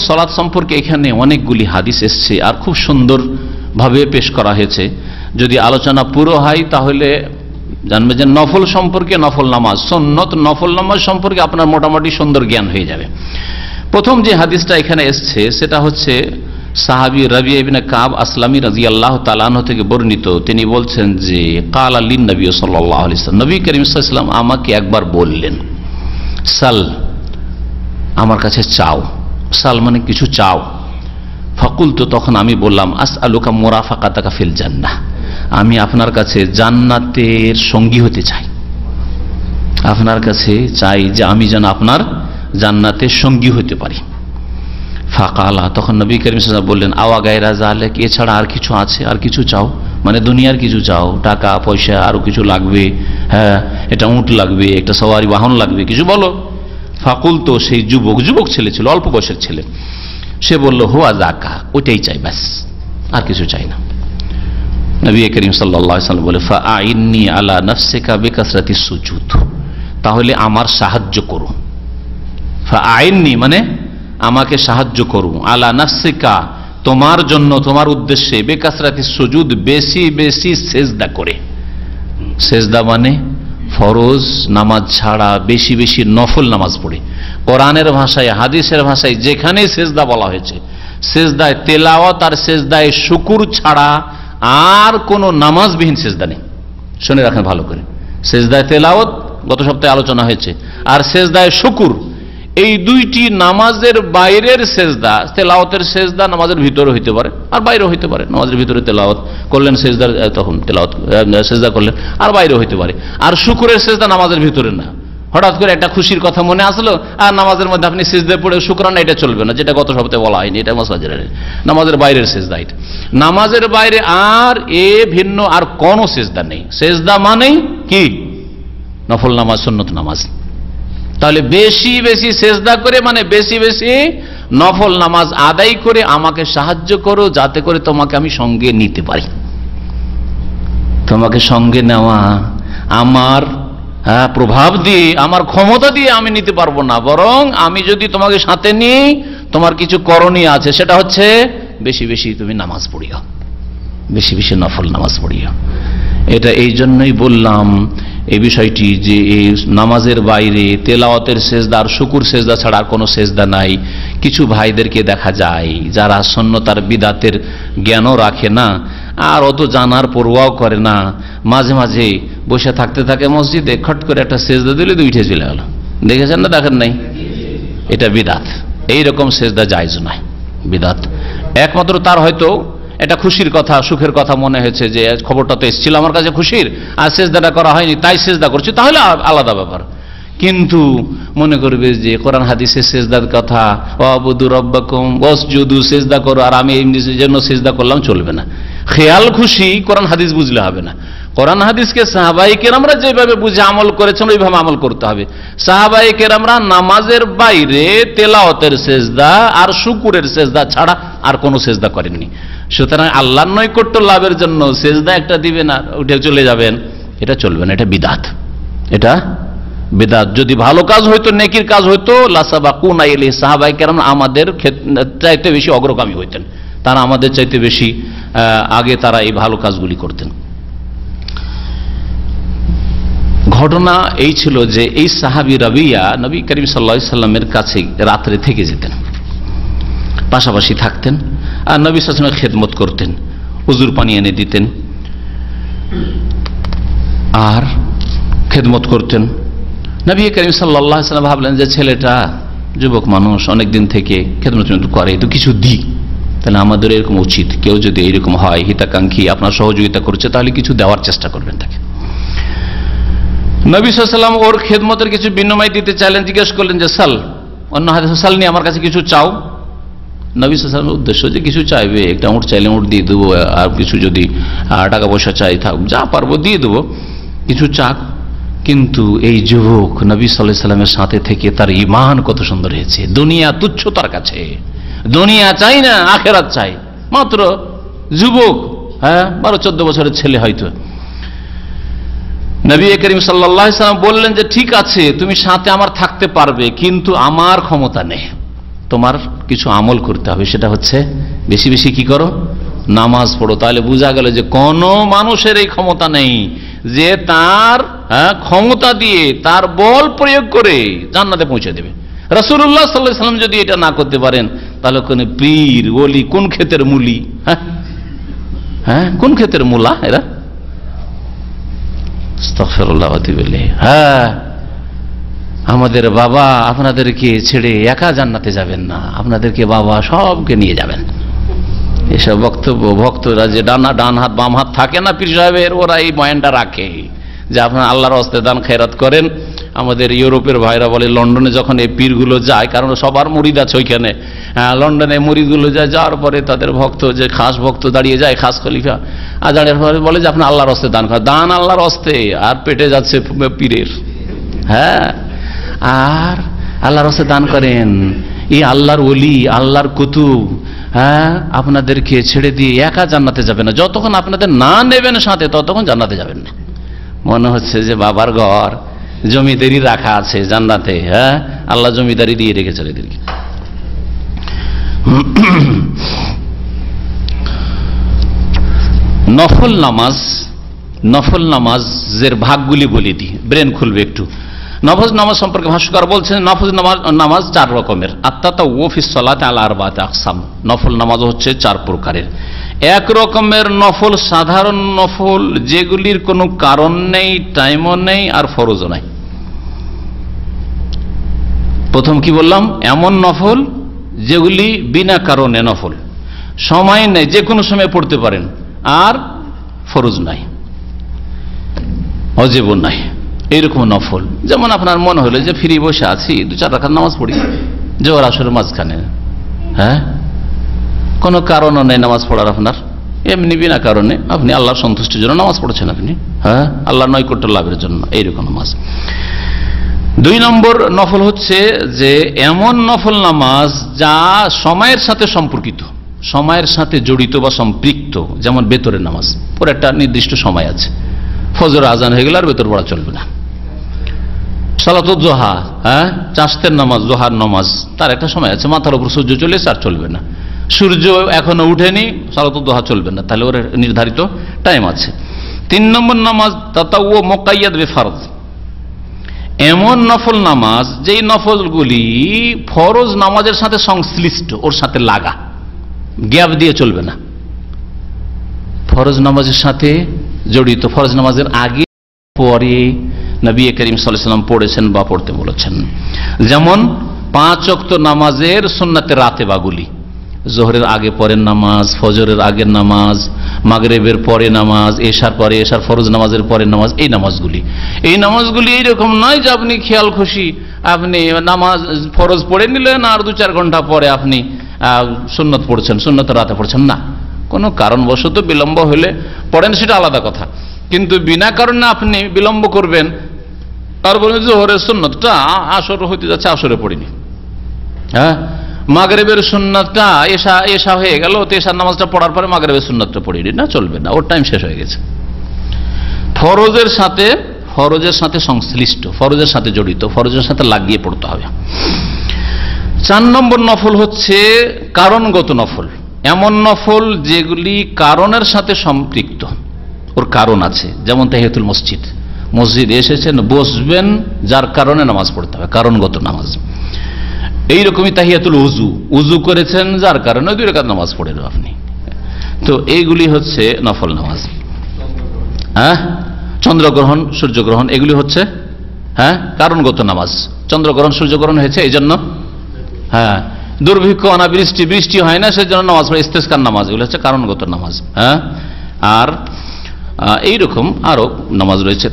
সলাত সম্পর্কে এখানে অনেকগুলি হাদিস এসছে আর খুব সুন্দরভাবে পেশ করা হয়েছে। যদি আলোচনা পুরো হয় তাহলে জানবে যে নফল সম্পর্কে, নফল নামাজ, সুন্নত নফল নামাজ সম্পর্কে আপনার মোটামুটি সুন্দর জ্ঞান হয়ে যাবে। প্রথম যে হাদিসটা এখানে এসছে সেটা হচ্ছে সাহাবী রাবিয়া ইবনে কাব আসলামী রাদিয়াল্লাহু তাআলা আনহু থেকে বর্ণিত। তিনি বলছেন যে ক্বালা লিন নবী সাল্লাল্লাহু আলাইহি ওয়াসাল্লাম, নবী করিম সাল্লাল্লাহু আলাইহি ওয়াসাল্লাম আমাকে একবার বললেন, সাল, আমার কাছে চাও, সাল মানে কিছু চাও। ফাকুলতু, তখন আমি বললাম, আসআলুকা মুরাফাকাতাকা ফিল জান্নাহ, আমি আপনার কাছে জান্নাতের সঙ্গী হতে চাই, আপনার কাছে চাই যে আমি যেন আপনার জান্নাতের সঙ্গী হতে পারি। ফাকালা, তখন নবী করিম সাল্লাল্লাহু আলাইহি ওয়াসাল্লাম বললেন, আওয়া গায়রা যালিক, এছাড়া আর কিছু আছে? আর কিছু চাও মানে দুনিয়ার কিছু চাও, টাকা পয়সা আরো কিছু লাগবে, হ্যাঁ এটা উট লাগবে, একটা সওয়ারি বাহন লাগবে, কিছু বলো। ফাকুল, তো সেই যুবক ছেলে ছিল, অল্প বয়সের ছেলে, সে বলল, হুয়া যাকা, ওইটাই চাই, ব্যাস আর কিছু চাই না। নবী করিম সাল্লাল্লাহু আলাইহি ওয়াসাল্লাম বলে, ফাআইন্নি আলা নাফসিকা বিকাসরাতিস সুজুদ, তাহলে আমার সাহায্য করো। ফাআইন্নি মানে আমাকে সাহায্য করো, আলা নাফসিকা তোমার জন্য, তোমার উদ্দেশ্যে, বিকাসরাতিস সুজুদ বেশি বেশি সেজদা করে। সেজদা মানে ফরজ নামাজ ছাড়া বেশি বেশি নফল নামাজ পড়ে। কোরআনের ভাষায়, হাদিসের ভাষায় যেখানে সেজদা বলা হয়েছে, সেজদায় তেলাওয়াত আর সেজদায় শুকুর ছাড়া আর কোনো নামাজবিহীন সেজদা নেই। শুনে রাখেন ভালো করে, সেজদায় তেলাওয়াত গত সপ্তাহে আলোচনা হয়েছে, আর সেজদায় শুকুর, এই দুইটি নামাজের বাইরের সেজদা। তেলাওয়াতের সেজদা নামাজের ভিতরে হইতে পারে আর বাইরেও হইতে পারে, নামাজের ভিতরে তেলাওয়াত করলেন, সেজদার তখন তেলাওয়াত সেজদা করলেন, আর বাইরেও হইতে পারে। আর শুকুরের সেজদা নামাজের ভিতরে না, হঠাৎ করে একটা খুশির কথা মনে আসলো আর নামাজের মধ্যে আপনি সিজদায় পড়ে শুকরানা, এটা চলবে না, যেটা গত সপ্তাহে বলা হয়নি, এটা নামাজের বাইরের সেজদা। এটা নামাজের বাইরে আর ভিন্ন আর কোন সেজদা নেই। সেজদা মানেই কি? নফল নামাজ, সুন্নত নামাজ। তাহলে বেশি বেশি সেজদা করে মানে বেশি বেশি নফল নামাজ আদায় করে আমাকে সাহায্য করো, যাতে করে তোমাকে আমি সঙ্গে নিতে পারি। তোমাকে সঙ্গে নেওয়া আমার প্রভাব দিয়ে, আমার ক্ষমতা দিয়ে আমি নিতে পারবো না, বরং আমি যদি তোমাকে সাথে নিই, তোমার কিছু করণীয় আছে, সেটা হচ্ছে বেশি বেশি তুমি নামাজ পড়িও, বেশি বেশি নফল নামাজ পড়িও। এটা এই জন্যই বললাম এই বিষয়টি যে এই নামাজের বাইরে তেলাওয়াতের সেজদা আর শুকুর সেজদা ছাড়া আর কোনো সেজদা নাই। কিছু ভাইদেরকে দেখা যায় যারা সুন্নতার বিদাতের জ্ঞানও রাখে না আর অত জানার পরোয়াও করে না, মাঝে মাঝে বসে থাকতে থাকে মসজিদে, খট করে একটা সেজদা দিলে উঠে চলে গেল। দেখেছেন না? দেখেন নাই? এটা বিদাত। এইরকম সেজদা জায়েজ নয়, বিদাত। একমাত্র তার হয়তো এটা খুশির কথা, সুখের কথা মনে হয়েছে যে খবরটা তো এসেছিল আমার কাছে খুশির, আর সেজদাটা করা হয়নি তাই সেজদা করছি, তাহলে আলাদা ব্যাপার। কিন্তু মনে করবে যে কোরআন হাদিসে সেজদার কথা, ওয়াবুদু রাব্বাকুম ওয়াসজুদু, সেজদা করো, আর আমি এই জন্য সেজদা করলাম, চলবে না। খেয়াল খুশি কোরআন হাদিস বুঝলে হবে না। কোরআন হাদিসকে সাহাবায়ে কেরামরা যেভাবে বুঝে আমল করেছেন ওইভাবে আমল করতে হবে। সাহাবায়ে কেরামরা নামাজের বাইরে তেলাওয়াতের সেজদা আর শুকুরের সেজদা ছাড়া আর কোনো সেজদা করেননি। সুতরাং আল্লাহর নৈকট্য লাভের জন্য সেজদা একটা দিবেন আর উঠে চলে যাবেন, এটা চলবে না, এটা বিদআত। এটা বিদআত। যদি ভালো কাজ হইতো, নেকির কাজ হইতো, লাসাবাকুনা ইলাইহি, সাহাবায়ে কেরাম আমাদের চাইতে বেশি অগ্রগামী হইতেন, তারা আমাদের চাইতে বেশি আগে তারা এই ভালো কাজগুলি করতেন। ঘটনা এই ছিল যে এই সাহাবী রাবিয়া নবী করিম সাল্লাল্লাহু আলাইহি সাল্লামের কাছে রাত্রে থেকে যেতেন, পাশাপাশি থাকতেন আর নবী সাল্লাল্লাহু আলাইহি ওয়াসাল্লামের খেদমত করতেন, উজুর পানি এনে দিতেন আর খেদমত করতেন। নবী করিম সাল্লাল্লাহু আলাইহি সাল্লাম ভাবলেন যে ছেলেটা যুবক মানুষ, অনেকদিন থেকে খেদমত করে, তো কিছু দিই, তাহলে আমাদের এরকম উচিত, কেউ যদি এইরকম হয় হিতাকাঙ্ক্ষী আপনার সহযোগিতা করছে তাহলে কিছু দেওয়ার চেষ্টা করবেন তাকে। নবী সাল্লাল্লাহু আলাইহি ওয়াসাল্লাম ওর খেদমতের কিছু বিনিময় দিতে চাইলেন, জিজ্ঞেস করলেন যে সাল, অন্য হাদিসে সাল নিয়ে আমার কাছে কিছু চাও। নবী সাল্লাল্লাহু আলাইহি ওয়াসাল্লামের উদ্দেশ্য যে কিছু চাইবে, একটা উট চাইলে উট দিয়ে দেবো, আর কিছু যদি টাকা পয়সা চাই থাক, যা পারবো দিয়ে দেবো, কিছু চাক। কিন্তু এই যুবক নবী সাল্লাল্লাহু আলাইহি ওয়াসাল্লামের সাথে থেকে তার ঈমান কত সুন্দর হয়েছে। দুনিয়া তুচ্ছ তার কাছে, দুনিয়া চাই না, আখিরাত চাই। মাত্র যুবক, 12-14 বছরের ছেলে হয়তো। নবী করিম সাল্লাল্লাহু আলাইহি ওয়াসাল্লাম বললেন যে ঠিক আছে, তুমি সাথে আমার থাকতে পারবে, কিন্তু আমার ক্ষমতা নেই, তোমার কিছু আমল করতে হবে। সেটা হচ্ছে বেশি বেশি কি করো, নামাজ পড়ো। তাহলে বোঝা গেল যে কোন মানুষের এই ক্ষমতা নেই যে তার ক্ষমতা দিয়ে, তার বল প্রয়োগ করে জান্নাতে পৌঁছে দেবে। রাসূলুল্লাহ সাল্লাল্লাহু আলাইহি ওয়াসাল্লাম যদি এটা না করতে পারেন, তাহলে কোন পীর ওলি, কোন ক্ষেতের মুলি, কোন ক্ষেতের মুলা এরা? আস্তাগফিরুল্লাহ ওয়া আতুবু ইলাইহি। আমাদের বাবা আপনাদেরকে ছেড়ে একা জান্নাতে যাবেন না, আপনাদেরকে বাবা সবকে নিয়ে যাবেন। এসব বক্তব্য ভক্তরা যে ডান হাত বাম হাত থাকে না পীর সাহেবের, ওরা এই বয়ানটা রাখে যে আপনারা আল্লাহর হস্তে দান খেরাত করেন। আমাদের ইউরোপের ভাইরা বলে লন্ডনে যখন এই পীরগুলো যায়, কারণ সবার মুরিদ আছে ওইখানে, লন্ডনে মুরিদগুলো যায়, যাওয়ার পরে তাদের ভক্ত যে খাস ভক্ত দাঁড়িয়ে যায়, খাস খলিফা আর দাঁড়িয়ে পরে বলে যে আপনার আল্লাহর হস্তে দান করেন, দান আল্লাহর হস্তে, আর পেটে যাচ্ছে পীরের। আর আল্লাহর হস্তে দান করেন, এই আল্লাহর ওলি, আল্লাহর কুতুব আপনাদেরকে ছেড়ে দিয়ে একা জান্নাতে যাবে না, যতক্ষণ আপনাদের না নেবেন সাথে ততক্ষণ জান্নাতে যাবেন না। মনে হচ্ছে যে বাবার ঘর জমিদারি রাখা আছে জান্নাতে, আল্লাহ জমিদারি দিয়ে রেখেছে এদেরকে। নফল নামাজের ভাগগুলি বলে দিই, ব্রেন খুলবে একটু। নফল নামাজ সম্পর্কে ভাষ্যকার বলছেন নফল নামাজ 4 রকমের। আত্তাতাওয়্যু ফিস সালাতি আলা 4 আকসাম। নফল নামাজ হচ্ছে 4 প্রকারের। এক রকমের নফল সাধারণ নফল, যেগুলির কোনো কারণ নেই, টাইমও নেই আর ফরজও নাই। প্রথম কি বললাম? এমন নফল যেগুলি বিনা কারণে নফল, সময় নেই, যে কোনো সময় পড়তে পারেন, আর ফরজ নাই, ওয়াজিবও নাই, এইরকম নফল। যেমন আপনার মনে হলো যে ফ্রি বসে আছি, 2-4 রাকাত নামাজ পড়ি জোহর আসরের মাঝখানে, কোনো কারণও নেই নামাজ পড়ার, আপনার এমনি বিনা কারণে আপনি আল্লাহর সন্তুষ্টির জন্য নামাজ পড়ছেন, আপনি আল্লাহর নৈকট্য লাভের জন্য, এইরকম নামাজ। 2 নম্বর নফল হচ্ছে যে এমন নফল নামাজ যা সময়ের সাথে সম্পর্কিত, সময়ের সাথে জড়িত বা সম্পৃক্ত। যেমন বেতরের নামাজ, ওর একটা নির্দিষ্ট সময় আছে, ফজর আজান হয়ে গেলে আর বেতর পড়া চলবে না। সালাতুল জোহা, চাষতের নামাজ, জোহার নামাজ, তার একটা সময় আছে, মাথার উপর সূর্য চলে এসে আর চলবে না। সূর্য এখনো উঠেনি, সালাতুল জোহা চলবে না, তাহলে ওর নির্ধারিত টাইম আছে। 3 নম্বর নামাজ তাতাওয়্যু মুকাইয়াদ বিফরজ, এমন নফল নামাজ যেই নফলগুলি ফরজ নামাজের সাথে সংশ্লিষ্ট, ওর সাথে লাগা, গ্যাপ দিয়ে চলবে না, ফরজ নামাজের সাথে জড়িত, ফরজ নামাজের আগে পরে নবী করিম সাল্লাল্লাহু আলাইহি ওয়াসাল্লাম পড়েছেন বা পড়তে বলেছেন। যেমন 5 ওয়াক্ত নামাজের সুন্নাতে রাতেবাগুলি, জোহরের আগে পরের নামাজ, ফজরের আগের নামাজ, মাগরিবের পরে নামাজ, এশার পরে, এশার ফরজ নামাজের পরে নামাজ, এই নামাজগুলি এইরকম নয় যে আপনি খেয়াল খুশি আপনি নামাজ ফরজ পড়ে নিলেন আর 2-4 ঘন্টা পরে আপনি সুন্নত পড়ছেন, সুন্নত রাতে পড়ছেন, না, কোনো কারণবশত বিলম্ব হলে পড়েন, সেটা আলাদা কথা, কিন্তু বিনা কারণে আপনি বিলম্ব করবেন, তারপরে জোহরের সুন্নতটা আসর হইতে যাচ্ছে, আসরে পড়িনি, হ্যাঁ, মাগরিবের সুন্নতটা এশা হয়ে গেল, তো এশার নামাজটা পড়ার পরে মাগরিবের সুন্নতটা পড়িনি, না, চলবে না, ওর টাইম শেষ হয়ে গেছে। ফরজের সাথে সংশ্লিষ্ট, ফরজের সাথে জড়িত, ফরজের সাথে লাগিয়ে পড়তে হবে। 4 নম্বর নফল হচ্ছে কারণগত নফল, এমন নফল যেগুলি কারণের সাথে সম্পৃক্ত, ওর কারণ আছে। যেমন তাহিয়াতুল মসজিদ, মসজিদে এসেছেন, বসবেন, যার কারণে নামাজ পড়তে হবে, কারণগত নামাজ। এইরকমই তাহিয়াতুল উজু করেছেন, যার কারণে 2 রাকাত নামাজ পড়েন আপনি, তো এইগুলি হচ্ছে নফল নামাজ। হ্যাঁ, চন্দ্রগ্রহণ, সূর্যগ্রহণ, এগুলি হচ্ছে কারণগত নামাজ। চন্দ্রগ্রহণ, সূর্যগ্রহণ হয়েছে এই জন্য, হ্যাঁ, দুর্ভিক্ষ, অনাবৃষ্টি, বৃষ্টি হয় না, সেই জন্য নামাজ পড়ে, ইস্তেসকার নামাজ, এগুলো হচ্ছে কারণগত নামাজ। হ্যাঁ, আর এইরকম আরো নামাজ রয়েছে।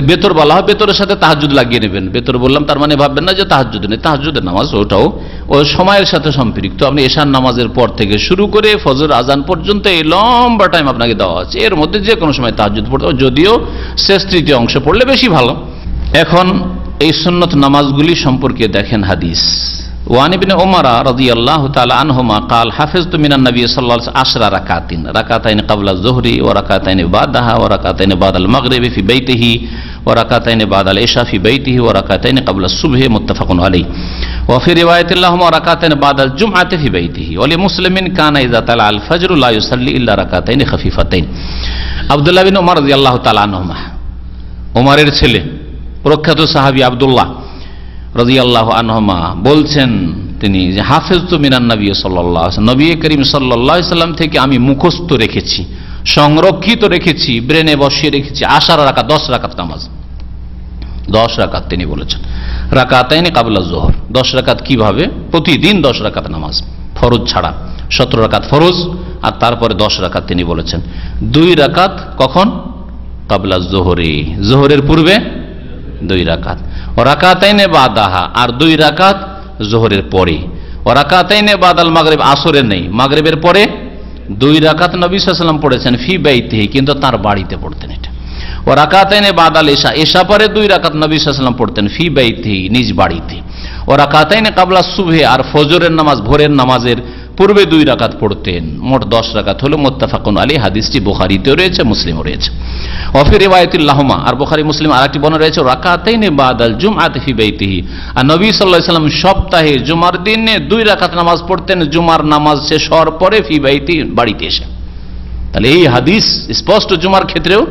বেতর বলা হয়, বেতরের সাথে তাহাজ্জুদ লাগিয়ে নেবেন। বেতর বললাম, তার মানে ভাববেন না যে তাহাজ্জুদ নেই, তাহাজ্জুদের নামাজ ওটাও ওই সময়ের সাথে সম্পৃক্ত। আপনি এশার নামাজের পর থেকে শুরু করে ফজর আজান পর্যন্ত এই লম্বা টাইম আপনাকে দেওয়া আছে, এর মধ্যে যে কোনো সময় তাহাজ্জুদ পড়তে হবে, যদিও শেষ 3য় অংশ পড়লে বেশি ভালো। এখন এই সুন্নত নামাজগুলি সম্পর্কে দেখেন হাদিস। ওয়ান ইবনে ওমর রাদিয়াল্লাহু তাআলা আনহুমা قال حفظت من النبي صلى الله عليه وسلم 10 ركعات ركعتين قبل الظهر وركعتين بعدها وركعتين بعد المغرب في بيته وركعتين بعد العشاء في بيته وركعتين قبل الصبح متفق عليه وفي رواية لهما ركعتين بعد الجمعة في بيته ولمسلم كان إذا طلع الفجر لا يصلي إلا ركعتين خفيفتين। আব্দুল্লাহ বিন ওমর রাদিয়াল্লাহু তাআলা আনহুমা, ওমরের ছেলে, প্রখ্যাত সাহাবী আব্দুল্লাহ রাদিয়াল্লাহু আনহুমা বলছেন, তিনি যে হাফেজতু মিনান নবী সাল্লাল্লাহু আলাইহি ওয়াসাল্লাম, নবী করিম সাল্লাল্লাহু আলাইহি ওয়াসাল্লাম থেকে আমি মুখস্থ রেখেছি, সংরক্ষিত রেখেছি, ব্রেনে বসিয়ে রেখেছি 10 রাকাত, 10 রাকাত নামাজ, 10 রাকাত তিনি বলেছেন। রাকাতাইনি কাবলা যোহর, 10 রাকাত কিভাবে? প্রতিদিন 10 রাকাত নামাজ, ফরজ ছাড়া 17 রাকাত ফরজ, আর তারপরে 10 রাকাত তিনি বলেছেন। 2 রাকাত কখন? কাবলা যোহরে, যোহরের পূর্বে 2 রাকাত, ও রাকাতাইনে বাদাহা, আর 2 রাকাত যোহরের পরে, ও রাকাতাইনে বাদাল মাগরিব, আসরের নেই, মাগরিবের পরে 2 রাকাত নবী সাল্লাল্লাহু আলাইহি ওয়াসাল্লাম পড়েছেন ফি বাইতিহি, কিন্তু তার বাড়িতে পড়তেন এটা। ও রাকাতাইনে বাদাল ইশা, ইশা পরে 2 রাকাত নবী সাল্লাল্লাহু আলাইহি ওয়াসাল্লাম পড়তেন ফি বাইতিহি, নিজ বাড়িতে। ও রাকাতাইনে কাবলা সুবহে, আর ফজরের নামাজ, ভোরের নামাজের পূর্বে 2 রাকাত পড়তেন। মোট 10 রাকাত হলো। মুত্তাফাকুন আলাইহি, হাদিসটি বুখারীতেও রয়েছে, মুসলিমও রয়েছে। ওয়াফি রিওয়ায়াতিল লাহুমা, আর বুখারী মুসলিম আরেকটি বর্ণনা রয়েছে রাকাতাইনে বাদাল জুমআতি ফি বাইতিহি, আর নবী সাল্লাল্লাহু আলাইহি ওয়াসাল্লাম সপ্তাহে জুমার দিনে 2 রাকাত নামাজ পড়তেন, জুমার নামাজ শেষ হওয়ার পরে ফি বাইতি, বাড়িতে এসে। তাহলে এই হাদিস স্পষ্ট জুমার ক্ষেত্রেও,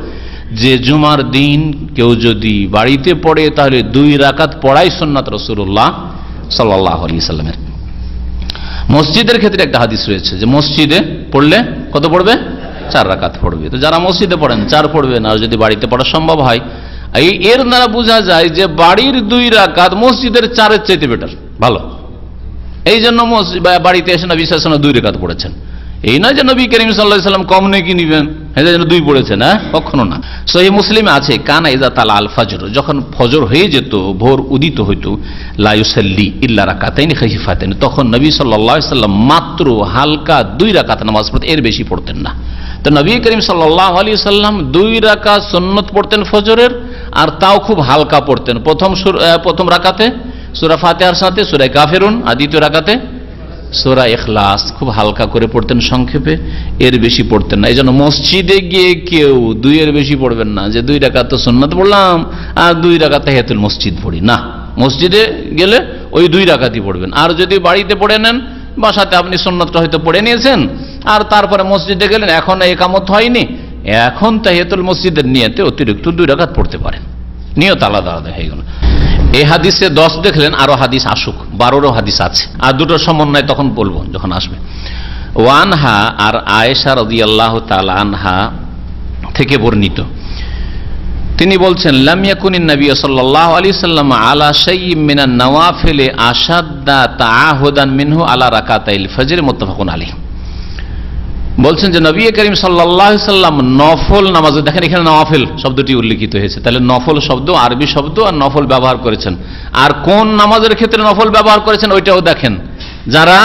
যে জুমার দিন কেউ যদি বাড়িতে পড়ে তাহলে 2 রাকাত পড়াই সুন্নাত রাসূলুল্লাহ সাল্লাল্লাহু আলাইহি ওয়াসাল্লামের। মসজিদের ক্ষেত্রে একটা হাদিস রয়েছে যে মসজিদে পড়লে কত পড়বে? 4 রাকাত পড়বে। তো যারা মসজিদে পড়েন 4 পড়বেন, আর যদি বাড়িতে পড়া সম্ভব হয়, এর দ্বারা বোঝা যায় যে বাড়ির 2 রাকাত মসজিদের 4-এর চাইতে বেটার, ভালো। এই জন্য বাড়িতে এসে নবী সাল্লাল্লাহু আলাইহি ওয়াসাল্লাম 2 রাকাত পড়েছেন। এই নয় যে নবী করিম সাল্লাল্লাহু আলাইহি ওয়াসাল্লাম কম নেকি নিবেন, এই জন্য 2 পড়েছেন, হ্যাঁ, কখনো না। সহিহ মুসলিমে আছে, কানা ইযা তালা আল ফজর, যখন ফজর হয়ে যেত, ভোর উদিত হইতো, লা ইউসাল্লি ইল্লা রাকাতাইন খাফিফাতাইন, তখন নবী সাল্লাল্লাহু আলাইহি ওয়াসাল্লাম মাত্র হালকা 2 রাকাত নামাজ পড়তেন, এর বেশি পড়তেন না। তো নবী করিম সাল্লাল্লাহু আলাইহি ওয়াসাল্লাম 2 রাকাত সুন্নত পড়তেন ফজরের, আর তাও খুব হালকা পড়তেন। প্রথম রাকাতে সূরা ফাতিহার সাথে সূরা কাফিরুন, আর দ্বিতীয় রাকাতে সূরা ইখলাস, খুব হালকা করে পড়তেন, সংক্ষেপে, এর বেশি পড়তেন না। এই জন্য মসজিদে গিয়ে কেউ 2 এর বেশি পড়বেন না, যে 2 রাকাত তো সুন্নাত পড়লাম আর 2 রাকাত তাহিয়াতুল মসজিদ পড়ি না। মসজিদে গেলে ওই 2 রাকাতই পড়বেন। আর যদি বাড়িতে পড়ে নেন, বাসাতে আপনি সুন্নাতটা হয়তো পড়ে নিয়েছেন, আর তারপরে মসজিদে গেলেন, এখন ইকামত হয়নি, এখন তাহিয়াতুল মসজিদের নিয়তে অতিরিক্ত 2 রাকাত পড়তে পারেন, নিয়ত আলাদা আলাদা হয়ে গেল। এই হাদিসে 10 দেখলেন, আরো হাদিস আসুক, 12রও হাদিস আছে, আর 2টোর সমন্বয় তখন বলবো যখন আসবে। ওয়ানহা, আর আয়েশা রাদিয়াল্লাহু তাআলা আনহা থেকে বর্ণিত, তিনি বলছেন, লাম ইয়াকুনিন নবী সাল্লাল্লাহু আলাইহি ওয়াসাল্লাম আলা শাইইন মিনান নওয়াফিল আশাদ্দা তাআহুদান মিনহু আলা রাকাতাইল ফজর, মুত্তাফাকুন আলাইহি। বলছেন যে নবী করিম সাল্লাল্লাহু আলাইহি ওয়াসাল্লাম নফল নামাজে, দেখেন এখানে নওয়াফিল শব্দটি উল্লেখিত হয়েছে, তাহলে নফল শব্দ আরবি শব্দ, আর নফল ব্যবহার করেছেন। আর কোন নামাজের ক্ষেত্রে নফল ব্যবহার করেছেন ওইটাও দেখেন। যারা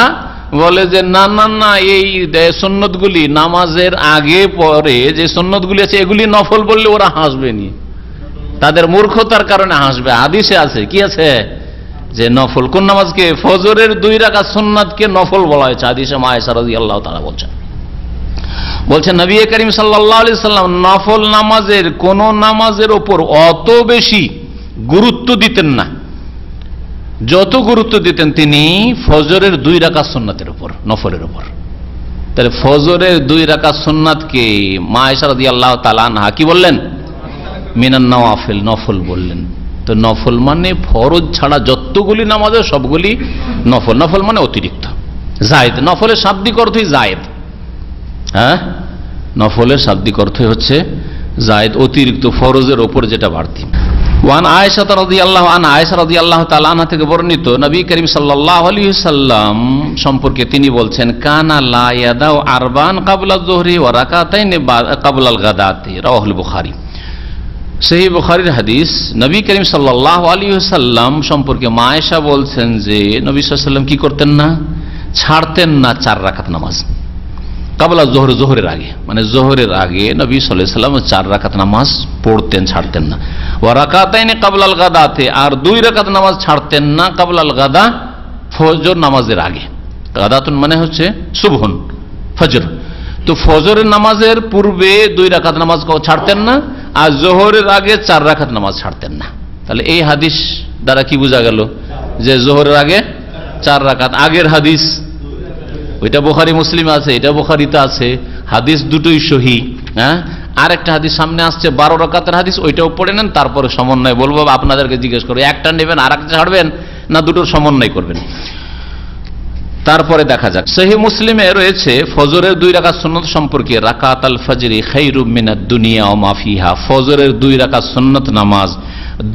বলে যে না না না, এই সুন্নতগুলি নামাজের আগে পরে যে সুন্নতগুলি আছে এগুলি নফল বললে ওরা হাসবে নি, তাদের মূর্খতার কারণে হাসবে। হাদিসে আছে, কি আছে, যে নফল কোন নামাজকে, ফজরের 2 রাকাত সুন্নাতকে নফল বলা হয়েছে। হাদিসে মা আয়েশা রাদিয়াল্লাহু তাআলা বলছেন নবী করিম সাল্লাল্লাহু আলাইহি সাল্লাম নফল নামাজের কোন নামাজের উপর অত বেশি গুরুত্ব দিতেন না যত গুরুত্ব দিতেন তিনি ফজরের 2 রাকাত সুন্নাতের উপর, নফলের উপর। তাহলে ফজরের 2 রাকাত সুন্নাতকে মা আয়েশা রাদিয়াল্লাহু তাআলা আনহা কি বললেন, মিনান নওয়াফিল, নফল বললেন। তো নফল মানে ফরজ ছাড়া যতগুলি নামাজ সবগুলি নফল। নফল মানে অতিরিক্ত, জায়েদ। নফলের শাব্দিক অর্থই জায়েদ। হ্যাঁ, নফলের শাব্দিক অর্থই হচ্ছে জায়েদ, অতিরিক্ত, ফরজের ওপর যেটা বাড়তি। ওয়ান আয়েশা রাদিয়াল্লাহু আনহা, আয়েশা রাদিয়াল্লাহু তাআলা আনহা থেকে বর্ণিত নবী করিম সাল্লাল্লাহু আলাইহি ওয়াসাল্লাম সম্পর্কে তিনি বলছেন, কানা লা ইয়াদাউ আরবান ক্বাবলা যুহরি ওয়া রাকাতাইন ক্বাবলা আল গাদাতি, রাওয়াহুল বুখারী। সহিহ বুখারীর হাদিস। নবী করিম সাল্লাল্লাহু আলাইহি ওয়াসাল্লাম সম্পর্কে মা আয়েশা বলছেন যে নবী সাল্লাল্লাহু আলাইহি ওয়াসাল্লাম কি করতেন না, ছাড়তেন না 4 রাকাত নামাজ কাবলা জোহর, জোহরের আগে, মানে জোহরের আগে নবী সাল্লাল্লাহু আলাইহি ওয়াসাল্লাম 4 রাকাত নামাজ পড়তেন, ছাড়তেন না। ওয়া রাকাতাইনি ক্বাবলা আল গাদাতে, আর 2 রাকাত নামাজ ছাড়তেন না ক্বাবলা আল গাদা, ফজর নামাজের আগে। গাদাতুন মানে হচ্ছে সুবহুন, ফজর। তো ফজরের নামাজের পূর্বে 2 রাকাত নামাজ ছাড়তেন না, আর জোহরের আগে 4 রাকাত নামাজ ছাড়তেন না। তাহলে এই হাদিস দ্বারা কি বোঝা গেল, যে জোহরের আগে 4 রাকাত। আগের হাদিস ওইটা বুখারী মুসলিমে আছে, এটা বুখারীতে আছে, হাদিস দুটোই সহিহ। হ্যাঁ, আর একটা হাদিস সামনে আসছে 12 রাকাতের হাদিস, ওইটাও পড়ে নেন, তারপরে সমন্বয় বলবো। আপনাদেরকে জিজ্ঞেস করবো, একটা নেবেন আর একটা ছাড়বেন, না দুটোর সমন্বয় করবেন, তারপরে দেখা যাক। সহিহ মুসলিমে রয়েছে ফজরের 2 রাকাত সুন্নাত সম্পর্কে, রাকাত আল ফজরি খায়রুম মিনাদ দুনিয়া ওয়া মা ফিহা, ফজরের 2 রাকাত সুন্নাত নামাজ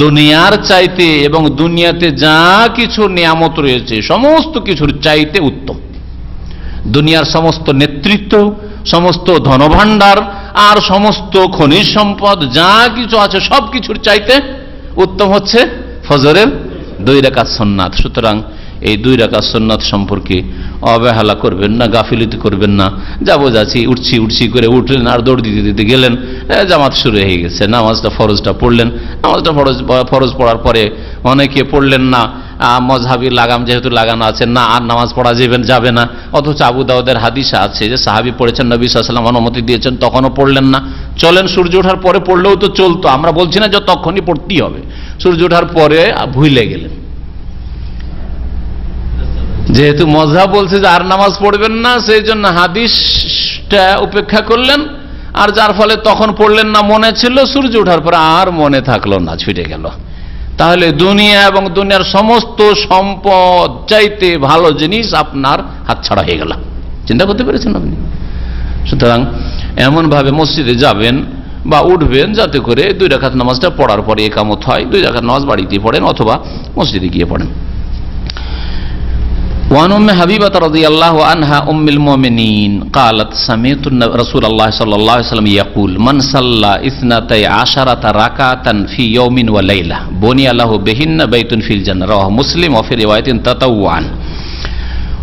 দুনিয়ার চাইতে এবং দুনিয়াতে যা কিছু নিয়ামত রয়েছে সমস্ত কিছুর চাইতে উত্তম। দুনিয়ার সমস্ত নেতৃত্ব, সমস্ত ধনভাণ্ডার আর সমস্ত খনিজ সম্পদ যা কিছু আছে সব কিছুর চাইতে উত্তম হচ্ছে ফজরের 2 রাকাত সুন্নাত। সুতরাং এই 2 রাকাত সুন্নাত সম্পর্কে অবহেলা করবেন না, গাফিলতি করবেন না। যাবো যাচ্ছি, উঠছি করে উঠলেন আর দৌড় দিতে দিতে গেলেন, জামাত শুরু হয়ে গেছে, নামাজটা ফরজটা পড়লেন, নামাজটা ফরজ পড়ার পরে অনেকে পড়লেন না, মজহাবি লাগাম যেহেতু লাগানো আছে, না আর নামাজ পড়া যাবে না। অথচ আবু দাউদের হাদিসে আছে যে সাহাবী পড়েছেন, নবী সাল্লাল্লাহু আলাইহি ওয়াসাল্লাম অনুমতি দিয়েছেন, তখনও পড়লেন না। চলেন সূর্য ওঠার পরে পড়লেও তো চলতো, আমরা বলছি না যে তখনই পড়তেই হবে। সূর্য ওঠার পরে ভুলে গেলেন, যেহেতু মজহাব বলছে যে আর নামাজ পড়বেন না, সেই জন্য হাদিসটা উপেক্ষা করলেন, আর যার ফলে তখন পড়লেন না, মনে ছিল, সূর্য ওঠার পরে আর মনে থাকলো না, ছুটে গেল। তাহলে দুনিয়া এবং দুনিয়ার সমস্ত সম্পদ চাইতে ভালো জিনিস আপনার হাতছাড়া হয়ে গেল। চিন্তা করতে পেরেছেন আপনি? সুতরাং এমন ভাবে মসজিদে যাবেন বা উঠবেন যাতে করে 2 রাকাত নামাজটা পড়ার পরে ইকামত হয়, 2 রাকাত নামাজ বাড়িতে পড়েন অথবা মসজিদে গিয়ে পড়েন। وعن أم حبيبة رضي الله عنها أم المؤمنين قالت سمعت رسول الله صلى الله عليه وسلم يقول من صلى 12 ركعة في يوم وليلة بني له بهن بيت في الجنة رواه مسلم وفي رواية تطوعا।